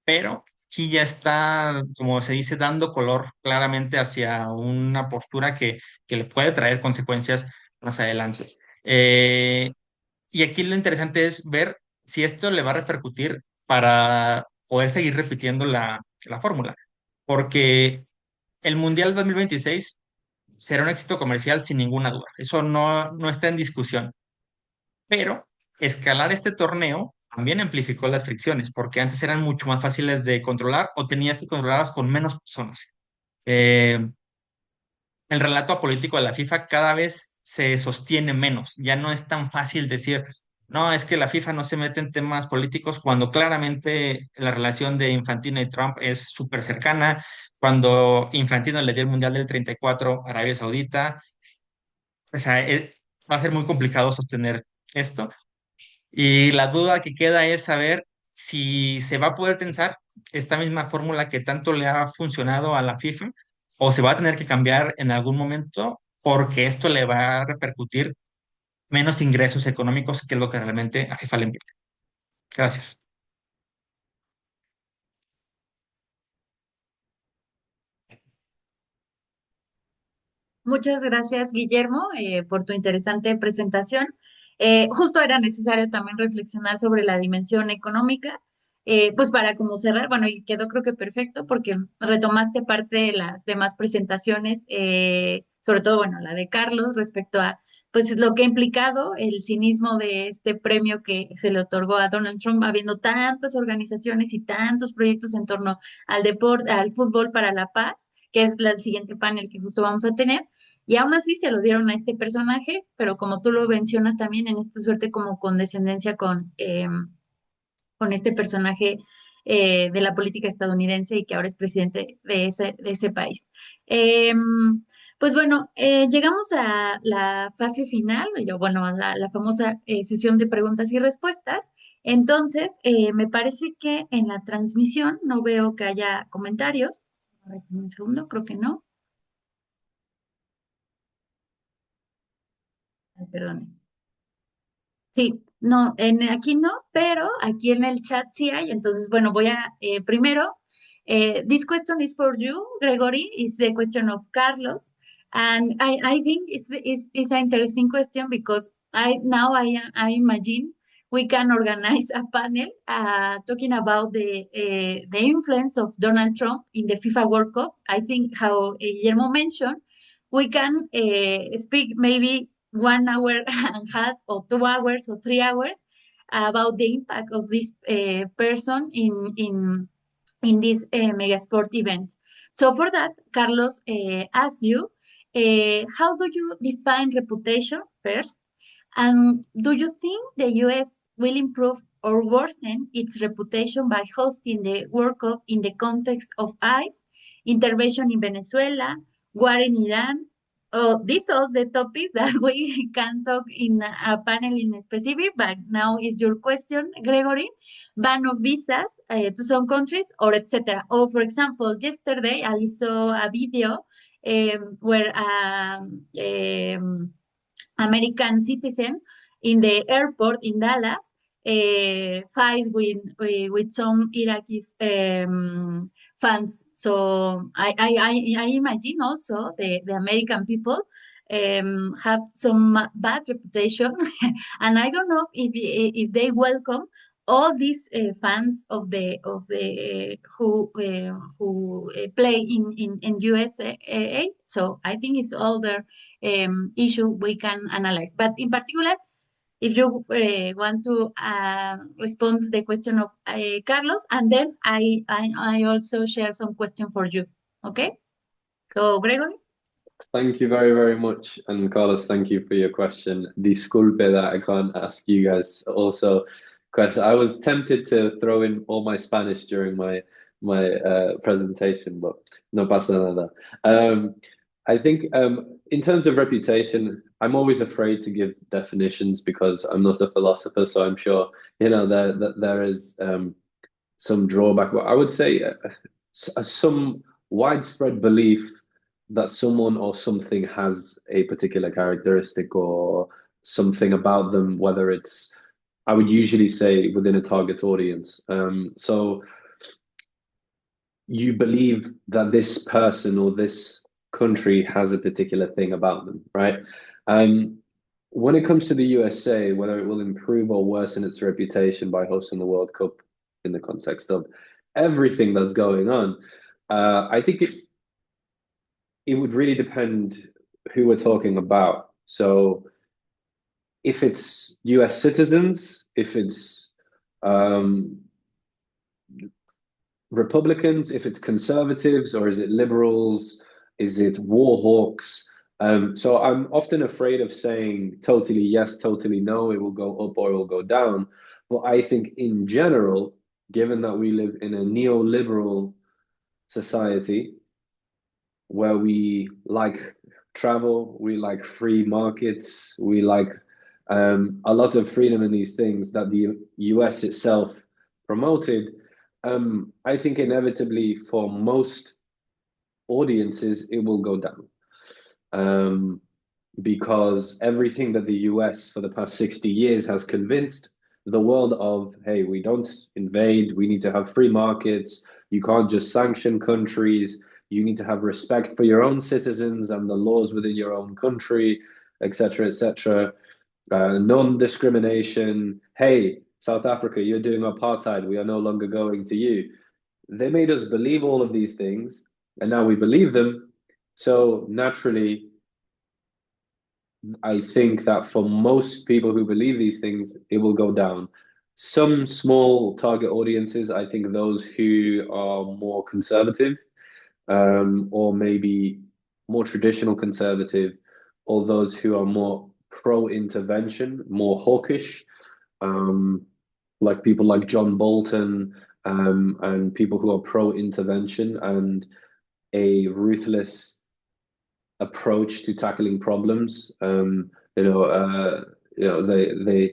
Speaker 5: pero aquí ya está, como se dice, dando color claramente hacia una postura que le puede traer consecuencias más adelante. Y aquí lo interesante es ver si esto le va a repercutir para poder seguir repitiendo la fórmula, porque el Mundial 2026 será un éxito comercial sin ninguna duda, eso no está en discusión, pero escalar este torneo también amplificó las fricciones, porque antes eran mucho más fáciles de controlar o tenías que controlarlas con menos personas. Eh, el relato político de la FIFA cada vez se sostiene menos, ya no es tan fácil decir, no, es que la FIFA no se mete en temas políticos cuando claramente la relación de Infantino y Trump es súper cercana, cuando Infantino le dio el Mundial del 34 a Arabia Saudita, o sea, va a ser muy complicado sostener esto. Y la duda que queda es saber si se va a poder tensar esta misma fórmula que tanto le ha funcionado a la FIFA o se va a tener que cambiar en algún momento porque esto le va a repercutir menos ingresos económicos, que es lo que realmente a FIFA le importa. Gracias.
Speaker 2: Muchas gracias, Guillermo, por tu interesante presentación. Justo era necesario también reflexionar sobre la dimensión económica, pues para como cerrar, bueno, y quedó creo que perfecto porque retomaste parte de las demás presentaciones, sobre todo, bueno, la de Carlos respecto a, pues, lo que ha implicado el cinismo de este premio que se le otorgó a Donald Trump, habiendo tantas organizaciones y tantos proyectos en torno al deporte, al fútbol para la paz, que es el siguiente panel que justo vamos a tener. Y aún así se lo dieron a este personaje, pero como tú lo mencionas también en esta suerte como condescendencia con este personaje de la política estadounidense y que ahora es presidente de ese país. Pues bueno, llegamos a la fase final, bueno, a la famosa sesión de preguntas y respuestas. Entonces, me parece que en la transmisión no veo que haya comentarios. A ver, un segundo, creo que no. Ay, perdón. Sí, no, aquí no, pero aquí en el chat sí hay. Entonces, bueno, voy a primero, this question is for you, Gregory. It's the question of Carlos, and I think it's an interesting question because I imagine we can organize a panel talking about the influence of Donald Trump in the FIFA World Cup. I think how Guillermo mentioned, we can speak maybe 1 hour and a half or 2 hours or 3 hours about the impact of this person in this mega sport event. So for that, Carlos asked you, how do you define reputation first? And do you think the US will improve or worsen its reputation by hosting the World Cup in the context of ICE, intervention in Venezuela, war in Iran? Oh, these are the topics that we can talk in a panel in specific, but now is your question, Gregory. Ban of visas to some countries or etc. Or for example, yesterday I saw a video where American citizen in the airport in Dallas fight with some Iraqi fans. So I imagine also the American people have some bad reputation, and I don't know if they welcome all these fans of the who play in USA. So I think it's all their issue we can analyze. But in particular, if you want to respond to the question of Carlos, and then I also share some question for you. Okay? So, Gregory?
Speaker 4: Thank you very, very much. And Carlos, thank you for your question. Disculpe that I can't ask you guys also question. I was tempted to throw in all my Spanish during my presentation, but no pasa nada. I think in terms of reputation, I'm always afraid to give definitions because I'm not a philosopher, so I'm sure there is some drawback. But I would say some widespread belief that someone or something has a particular characteristic or something about them, whether it's, I would usually say within a target audience. So you believe that this person or this country has a particular thing about them, right? When it comes to the USA, whether it will improve or worsen its reputation by hosting the World Cup in the context of everything that's going on, I think it would really depend who we're talking about. So if it's US citizens, if it's Republicans, if it's conservatives, or is it liberals? Is it war hawks? So I'm often afraid of saying totally yes, totally no, it will go up or it will go down. But I think in general, given that we live in a neoliberal society where we like travel, we like free markets, we like a lot of freedom in these things that the US itself promoted, I think inevitably for most audiences, it will go down. because everything that the US for the past 60 years has convinced the world of, hey, we don't invade, we need to have free markets, you can't just sanction countries, you need to have respect for your own citizens and the laws within your own country, etc., etc. Non-discrimination. Hey, South Africa, you're doing apartheid, we are no longer going to you. They made us believe all of these things, and now we believe them. So naturally, I think that for most people who believe these things, it will go down. Some small target audiences, I think those who are more conservative, or maybe more traditional conservative, or those who are more pro-intervention, more hawkish, like people like John Bolton, and people who are pro-intervention and a ruthless approach to tackling problems. They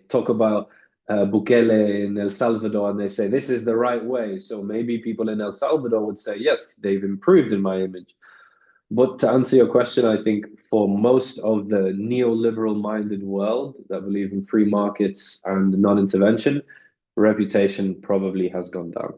Speaker 4: talk about Bukele in El Salvador, and they say this is the right way. So maybe people in El Salvador would say, yes, they've improved in my image. But to answer your question, I think for most of the neoliberal-minded world that believe in free markets and non-intervention, reputation probably has gone down.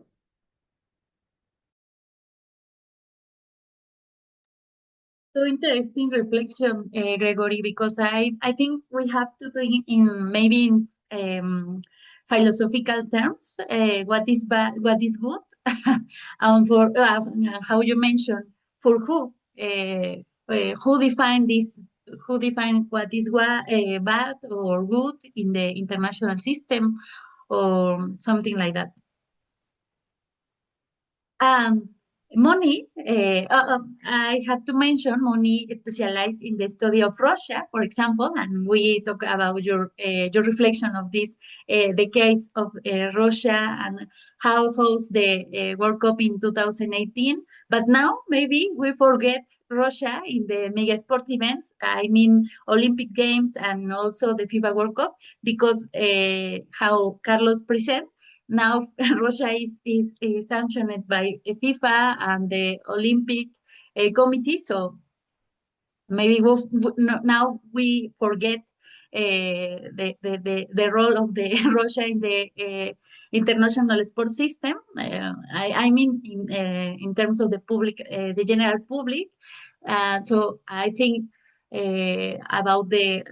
Speaker 2: So interesting reflection, Gregory, because I think we have to think in maybe in philosophical terms, what is bad, what is good, for how you mentioned, for who define this, who define what is bad or good in the international system, or something like that. Um, Moni, I have to mention Moni specialized in the study of Russia, for example, and we talk about your reflection of this, the case of Russia and how host the World Cup in 2018. But now maybe we forget Russia in the mega sports events. I mean Olympic Games and also the FIFA World Cup, because how Carlos present now Russia is sanctioned by FIFA and the Olympic Committee. So maybe now we forget the role of the Russia in the international sports system. I mean in terms of the public, the general public. So I think about the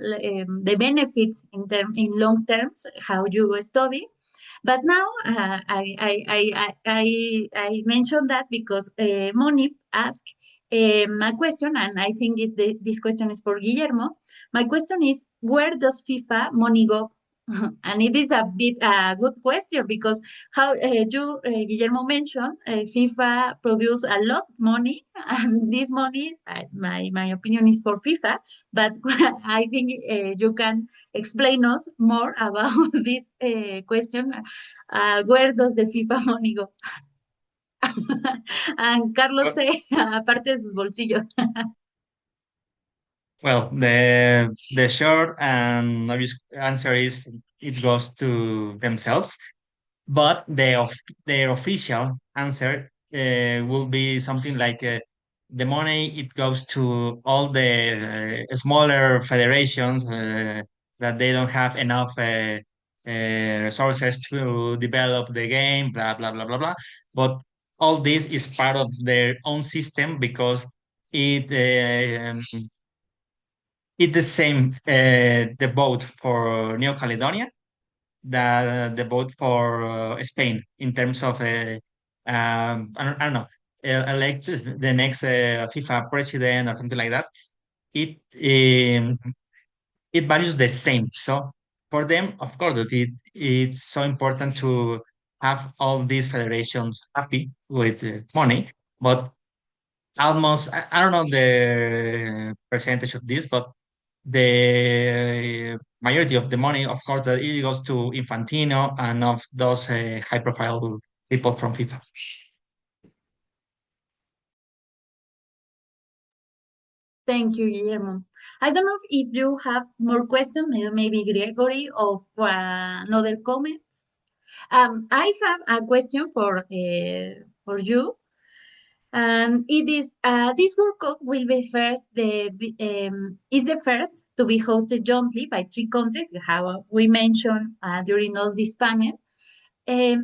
Speaker 2: benefits in long terms, how you study. But now I mentioned that because Moni asked my question, and I think this question is for Guillermo. My question is, where does FIFA money go? And it is a bit good question, because how Guillermo mentioned, FIFA produce a lot of money, and this money, my opinion is for FIFA, but I think you can explain us more about this question. Where does the FIFA money go? And Carlos
Speaker 5: Well,
Speaker 2: aparte de sus bolsillos.
Speaker 5: well, the short and obvious answer is it goes to themselves, but their official answer will be something like the money it goes to all the smaller federations that they don't have enough resources to develop the game, blah blah blah blah blah. But all this is part of their own system because it it's the same the vote for New Caledonia the vote for Spain in terms of I don't know elect the next FIFA president or something like that. It it values the same. So for them, of course, it's so important to have all these federations happy with money, but almost I don't know the percentage of this, but the majority of the money, of course, that it goes to Infantino and of those high-profile people from FIFA.
Speaker 2: Thank you, Guillermo. I don't know if you have more questions, maybe Gregory, or another comments. I have a question for you. And it is this World Cup will be is the first to be hosted jointly by three countries, how we mentioned during all this panel.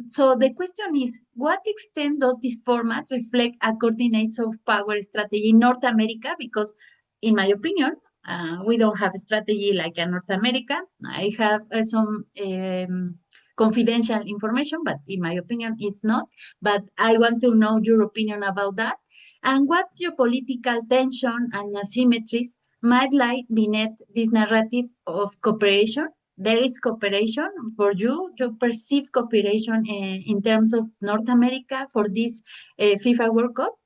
Speaker 2: So the question is, what extent does this format reflect a coordinated soft power strategy in North America? Because, in my opinion, we don't have a strategy like in North America. I have some confidential information, but in my opinion, it's not. But I want to know your opinion about that. And what geopolitical tension and asymmetries might lie beneath this narrative of cooperation? There is cooperation for you. You perceive cooperation in terms of North America for this FIFA World Cup.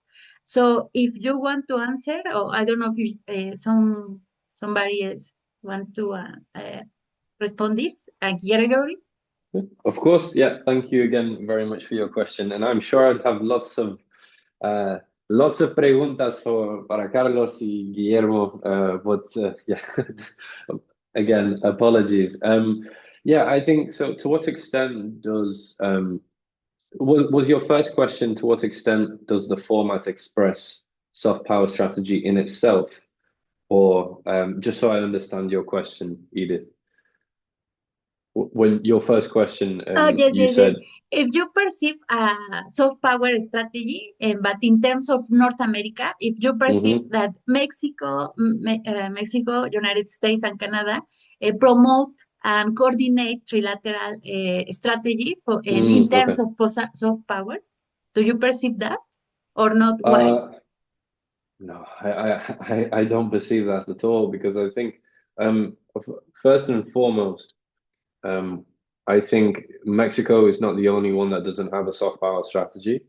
Speaker 2: So if you want to answer, or I don't know if somebody else want to respond this, Gregory.
Speaker 4: Of course, yeah. Thank you again very much for your question, and I'm sure I'd have lots of preguntas para Carlos y Guillermo, but yeah, again, apologies. Yeah, I think so. To what extent does was your first question? To what extent does the format express soft power strategy in itself, or just so I understand your question, Edith? When your first question,
Speaker 2: Yes,
Speaker 4: you
Speaker 2: yes,
Speaker 4: said,
Speaker 2: yes. If you perceive a soft power strategy, but in terms of North America, if you perceive
Speaker 4: Mhm.
Speaker 2: that Mexico, United States, and Canada promote and coordinate trilateral strategy in terms
Speaker 4: Okay.
Speaker 2: of soft power, do you perceive that or not? Why?
Speaker 4: No, I don't perceive that at all because I think, first and foremost, I think Mexico is not the only one that doesn't have a soft power strategy.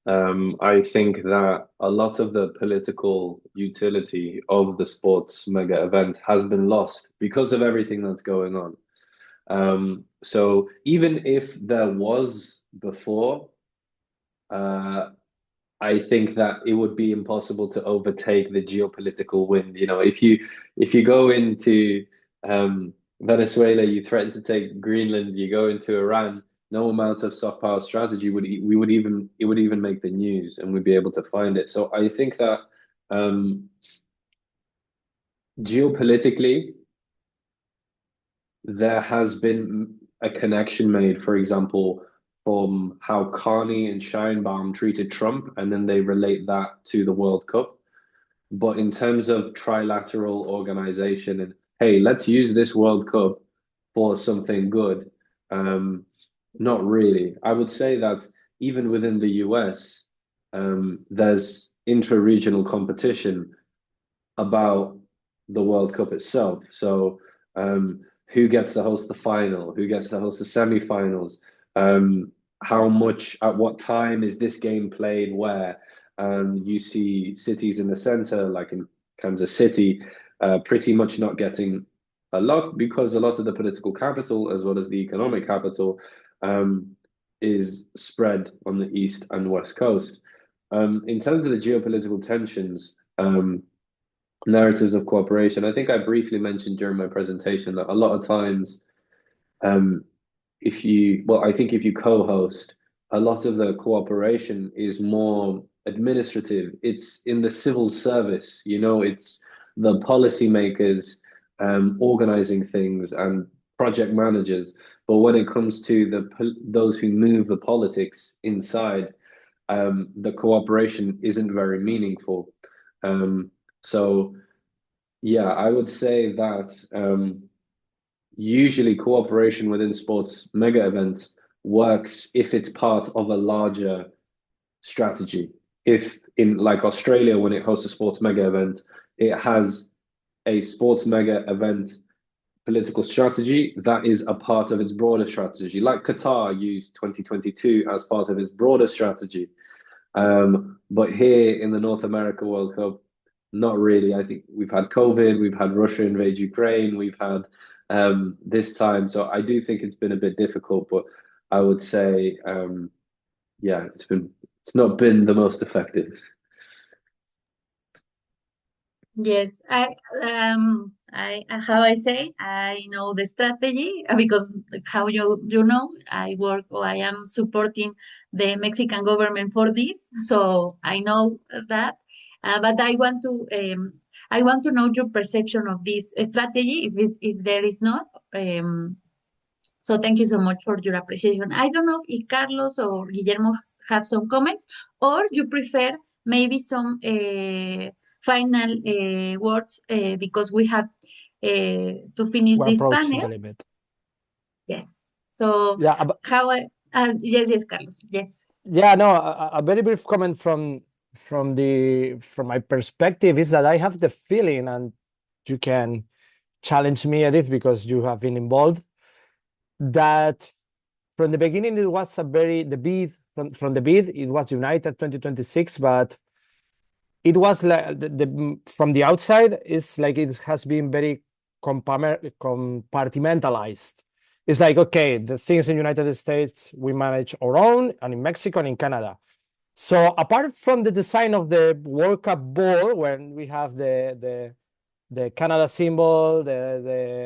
Speaker 4: I think that a lot of the political utility of the sports mega event has been lost because of everything that's going on. So even if there was before, I think that it would be impossible to overtake the geopolitical wind. You know, if you go into Venezuela, you threaten to take Greenland, you go into Iran, no amount of soft power strategy would even make the news, and we'd be able to find it. So I think that geopolitically, there has been a connection made, for example, from how Carney and Scheinbaum treated Trump, and then they relate that to the World Cup. But in terms of trilateral organization and hey, let's use this World Cup for something good, not really. I would say that even within the US, there's intra-regional competition about the World Cup itself. So who gets to host the final? Who gets to host the semi-finals? How much, at what time is this game played where? You see cities in the center, like in Kansas City, pretty much not getting a lot because a lot of the political capital, as well as the economic capital, is spread on the East and West Coast. In terms of the geopolitical tensions, narratives of cooperation, I think I briefly mentioned during my presentation that a lot of times, I think if you co-host, a lot of the cooperation is more administrative. It's in the civil service, you know, it's the policymakers organizing things and project managers. But when it comes to those who move the politics inside, the cooperation isn't very meaningful. So yeah, I would say that usually cooperation within sports mega events works if it's part of a larger strategy. If in like Australia, when it hosts a sports mega event, it has a sports mega event political strategy that is a part of its broader strategy. Like Qatar used 2022 as part of its broader strategy. But here in the North America World Cup, not really. I think we've had COVID, we've had Russia invade Ukraine, we've had this time. So I do think it's been a bit difficult, but I would say, yeah, it's not been the most effective.
Speaker 2: Yes, how I say, I know the strategy because how you know, I work or I am supporting the Mexican government for this, so I know that. But I want to know your perception of this strategy, if there is not. So thank you so much for your appreciation. I don't know if Carlos or Guillermo have some comments, or you prefer maybe some final words because we have to finish
Speaker 1: We're
Speaker 2: this
Speaker 1: approaching the
Speaker 2: panel.
Speaker 1: limit.
Speaker 2: Yes. So
Speaker 1: Yeah,
Speaker 2: how yes, Carlos. Yes.
Speaker 1: yeah, no, a very brief comment from my perspective is that I have the feeling, and you can challenge me at it because you have been involved, that from the beginning it was the bid from the bid it was United 2026, but it was like from the outside it's like it has been very compartmentalized. It's like, okay, the things in United States we manage our own, and in Mexico and in Canada. So apart from the design of the World Cup ball, when we have the Canada symbol,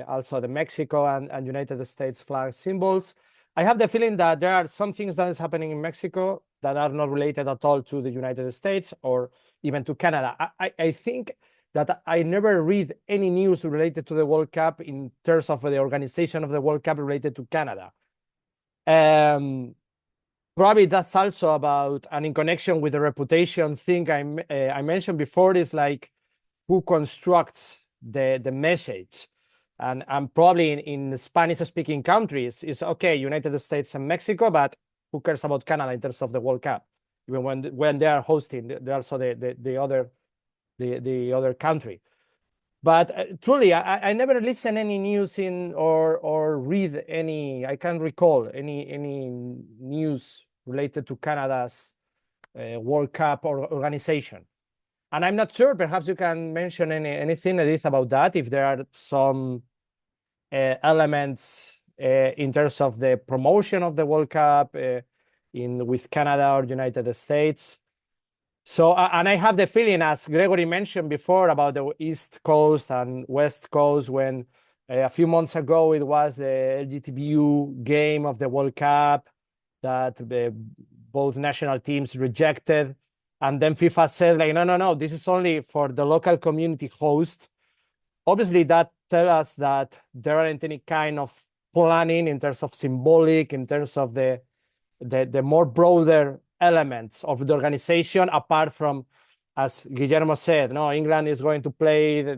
Speaker 1: also the Mexico and United States flag symbols, I have the feeling that there are some things that is happening in Mexico that are not related at all to the United States or even to Canada. I think that I never read any news related to the World Cup in terms of the organization of the World Cup related to Canada. Probably that's also about, and in connection with the reputation thing I mentioned before, is like who constructs the message. And probably in Spanish-speaking countries, it's okay, United States and Mexico, but who cares about Canada in terms of the World Cup? Even when they are hosting, they're also the other country. But truly, I never listen any news or read any. I can't recall any news related to Canada's World Cup or organization. And I'm not sure. Perhaps you can mention anything, Edith, about that. If there are some elements in terms of the promotion of the World Cup with Canada or United States. So, and I have the feeling, as Gregory mentioned before, about the East Coast and West Coast, when a few months ago it was the LGBTQ game of the World Cup that both national teams rejected. And then FIFA said, like, no, this is only for the local community host. Obviously, that tells us that there aren't any kind of planning in terms of symbolic, in terms of the more broader elements of the organization, apart from, as Guillermo said, no, England is going to play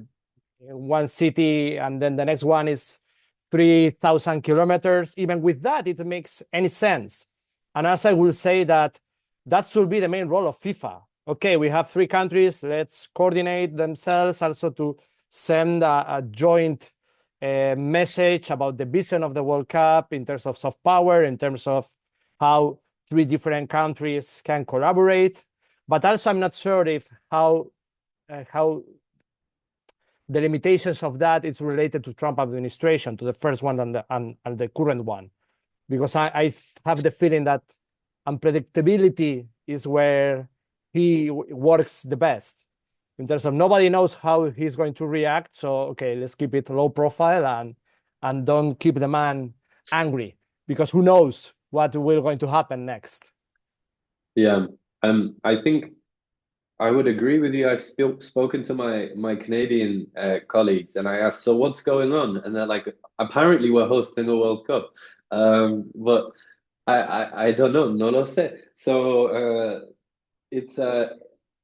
Speaker 1: one city and then the next one is 3,000 kilometers. Even with that, it makes any sense. And as I will say that should be the main role of FIFA. Okay, we have 3 countries, let's coordinate themselves also to send a joint message about the vision of the World Cup in terms of soft power, in terms of how 3 different countries can collaborate. But also, I'm not sure if how the limitations of that is related to Trump administration, to the first one and the current one, because I have the feeling that unpredictability is where he works the best, in terms of nobody knows how he's going to react. So, okay, let's keep it low profile and don't keep the man angry, because who knows what will going to happen next.
Speaker 4: Yeah, I think I would agree with you. I've spoken to my Canadian colleagues, and I asked, so what's going on? And they're like, apparently we're hosting a World Cup, but I don't know, no lo sé. So it's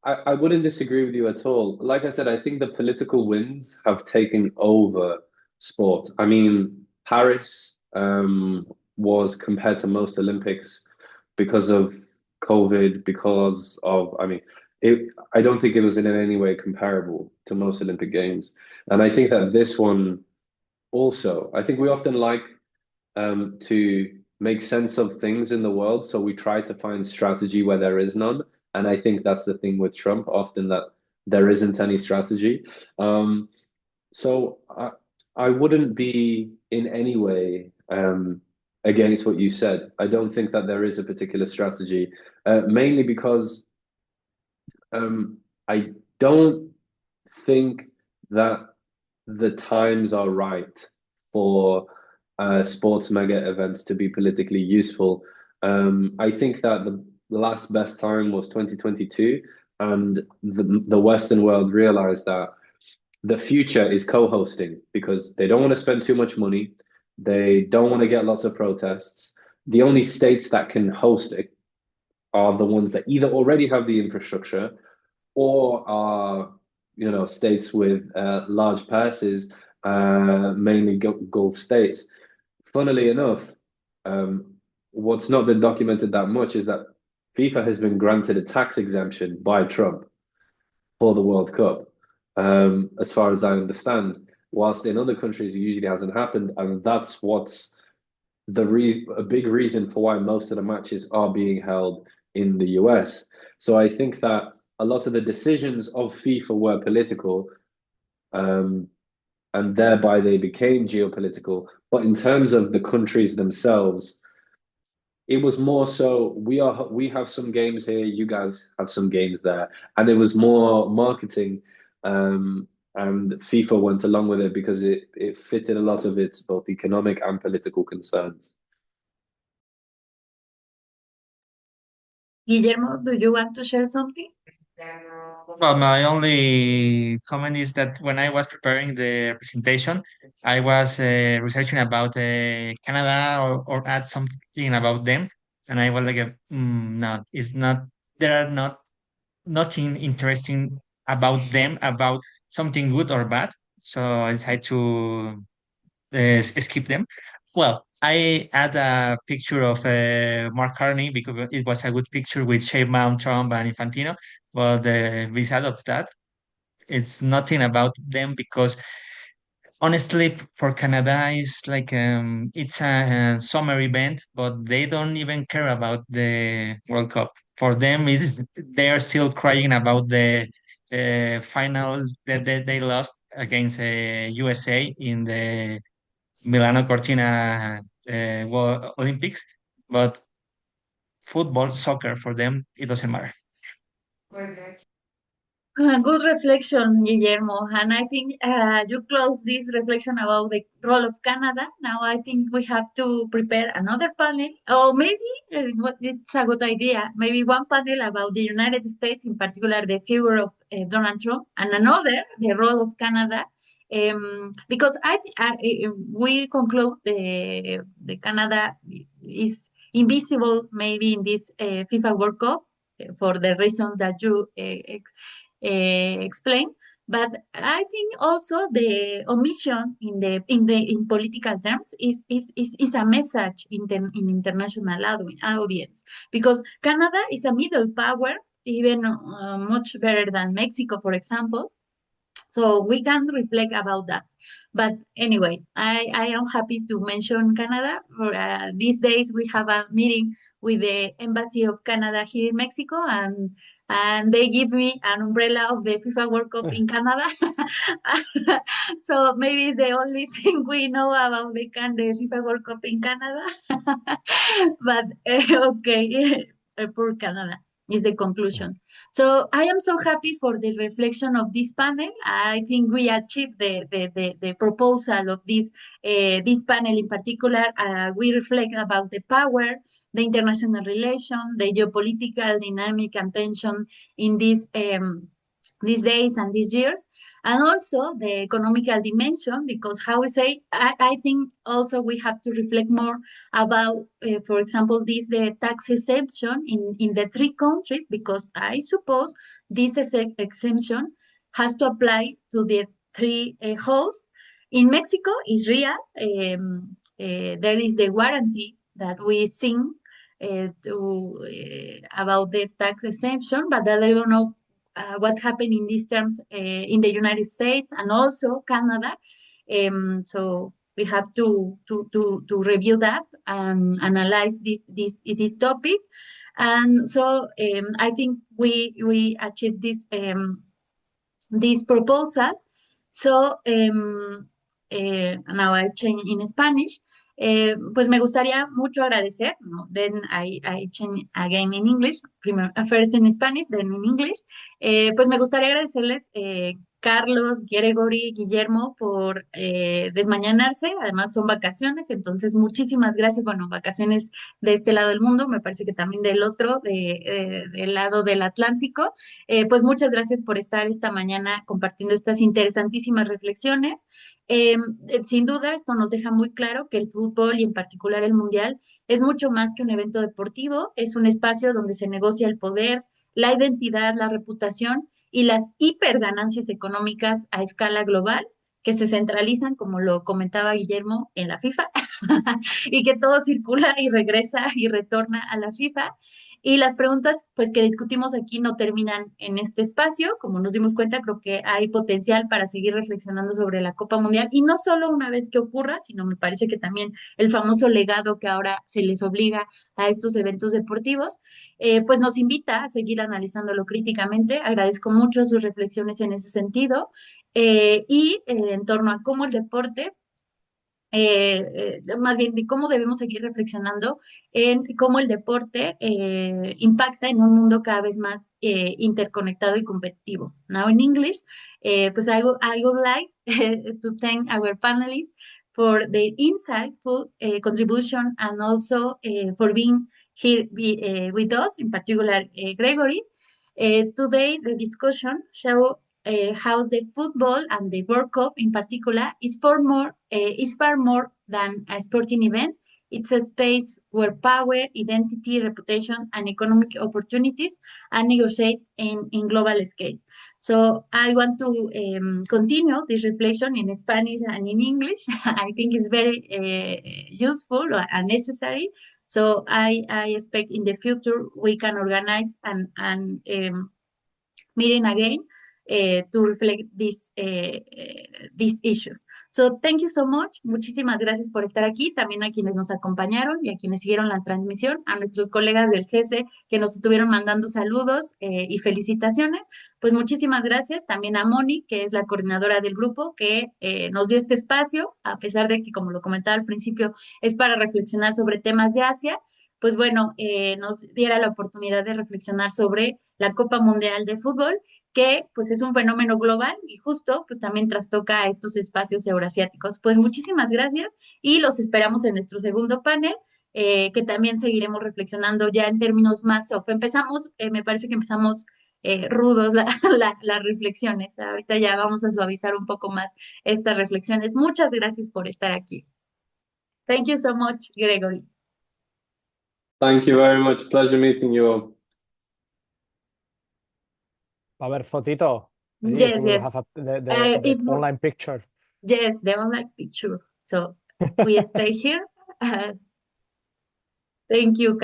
Speaker 4: I wouldn't disagree with you at all. Like I said, I think the political winds have taken over sport. I mean, Paris was compared to most Olympics because of COVID, because of, I mean, I don't think it was in any way comparable to most Olympic Games. And I think that this one also, I think we often like to make sense of things in the world. So we try to find strategy where there is none. And I think that's the thing with Trump, often that there isn't any strategy. So I wouldn't be in any way against what you said. I don't think that there is a particular strategy, mainly because I don't think that the times are right for sports mega events to be politically useful. I think that the last best time was 2022, and the Western world realized that the future is co-hosting because they don't want to spend too much money. They don't want to get lots of protests. The only states that can host it are the ones that either already have the infrastructure or are, states with large purses, mainly Gulf states. Funnily enough, what's not been documented that much is that FIFA has been granted a tax exemption by Trump for the World Cup, as far as I understand, whilst in other countries it usually hasn't happened, and that's what's a big reason for why most of the matches are being held in the US. So I think that a lot of the decisions of FIFA were political, and thereby they became geopolitical. But in terms of the countries themselves, it was more so we have some games here, you guys have some games there, and it was more marketing, and FIFA went along with it because it fitted a lot of its both economic and political concerns.
Speaker 2: Guillermo, do you want to share something?
Speaker 5: Well, my only comment is that when I was preparing the presentation, I was researching about Canada or add something about them, and I was like, no, it's not. There are nothing interesting about them, about something good or bad. So I decided to skip them. Well, I add a picture of Mark Carney because it was a good picture with Sheinbaum, Trump, and Infantino. But beside of that, it's nothing about them because honestly, for Canada, it's like it's a summer event, but they don't even care about the World Cup. For them, is they are still crying about the final that they lost against USA in the Milano Cortina Olympics, but football, soccer, for them, it doesn't matter.
Speaker 2: Good reflection, Guillermo. And I think you close this reflection about the role of Canada. Now I think we have to prepare another panel, or maybe it's a good idea. Maybe one panel about the United States, in particular the figure of Donald Trump, and another the role of Canada. Because we conclude the Canada is invisible maybe in this FIFA World Cup for the reasons that you explain. But I think also the omission in political terms is a message in international audience, because Canada is a middle power, even much better than Mexico, for example. So we can reflect about that. But anyway, I am happy to mention Canada. These days we have a meeting with the Embassy of Canada here in Mexico, and they give me an umbrella of the FIFA World Cup in Canada. So maybe it's the only thing we know about the FIFA World Cup in Canada. But okay, poor Canada is the conclusion. So I am so happy for the reflection of this panel. I think we achieved the proposal of this panel in particular. We reflect about the power, the international relation, the geopolitical dynamic and tension in these days and these years, and also the economical dimension, because how we say, I think also we have to reflect more about, for example, the tax exemption in the three countries, because I suppose this exemption has to apply to the three hosts. In Mexico is real. There is the warranty that we sing about the tax exemption, but I don't know what happened in these terms in the United States and also Canada. So we have to review that and analyze this topic. And so I think we achieved this proposal. So now I change in Spanish. Pues me gustaría mucho agradecer, ¿no? Then I change again in English, first in Spanish, then in English. Pues me gustaría agradecerles Carlos, Gregory, Guillermo por desmañanarse. Además son vacaciones, entonces muchísimas gracias. Bueno, vacaciones de este lado del mundo, me parece que también del otro, del lado del Atlántico. Pues muchas gracias por estar esta mañana compartiendo estas interesantísimas reflexiones. Sin duda, esto nos deja muy claro que el fútbol y en particular el mundial es mucho más que un evento deportivo, es un espacio donde se negocia el poder, la identidad, la reputación y las hiperganancias económicas a escala global que se centralizan, como lo comentaba Guillermo, en la FIFA y que todo circula y regresa y retorna a la FIFA. Y las preguntas pues que discutimos aquí no terminan en este espacio. Como nos dimos cuenta, creo que hay potencial para seguir reflexionando sobre la Copa Mundial y no solo una vez que ocurra, sino me parece que también el famoso legado que ahora se les obliga a estos eventos deportivos, pues nos invita a seguir analizándolo críticamente. Agradezco mucho sus reflexiones en ese sentido en torno a cómo el deporte más bien de cómo debemos seguir reflexionando en cómo el deporte impacta en un mundo cada vez más interconectado y competitivo. Now in English, pues I would like to thank our panelists for their insightful contribution and also for being here with us, in particular Gregory. Today, the discussion show how the football and the World Cup in particular is far more than a sporting event. It's a space where power, identity, reputation, and economic opportunities are negotiated in global scale. So I want to continue this reflection in Spanish and in English. I think it's very useful and necessary. So I expect in the future we can organize and meeting again to reflect these issues. So thank you so much. Muchísimas gracias por estar aquí. También a quienes nos acompañaron y a quienes siguieron la transmisión, a nuestros colegas del GESE que nos estuvieron mandando saludos y felicitaciones. Pues muchísimas gracias. También a Moni, que es la coordinadora del grupo, que nos dio este espacio, a pesar de que, como lo comentaba al principio, es para reflexionar sobre temas de Asia. Pues bueno, nos diera la oportunidad de reflexionar sobre la Copa Mundial de Fútbol, que pues es un fenómeno global y justo pues también trastoca a estos espacios eurasiáticos. Pues muchísimas gracias y los esperamos en nuestro segundo panel, que también seguiremos reflexionando ya en términos más soft. Empezamos, me parece que empezamos rudos las reflexiones. Ahorita ya vamos a suavizar un poco más estas reflexiones. Muchas gracias por estar aquí. Thank you so much, Gregory.
Speaker 4: Thank you very much. Pleasure meeting you all.
Speaker 1: Va a haber fotito.
Speaker 2: Yes,
Speaker 1: We will
Speaker 2: yes.
Speaker 1: have the
Speaker 2: If
Speaker 1: online picture.
Speaker 2: Yes, the online picture. So we stay here. Thank you.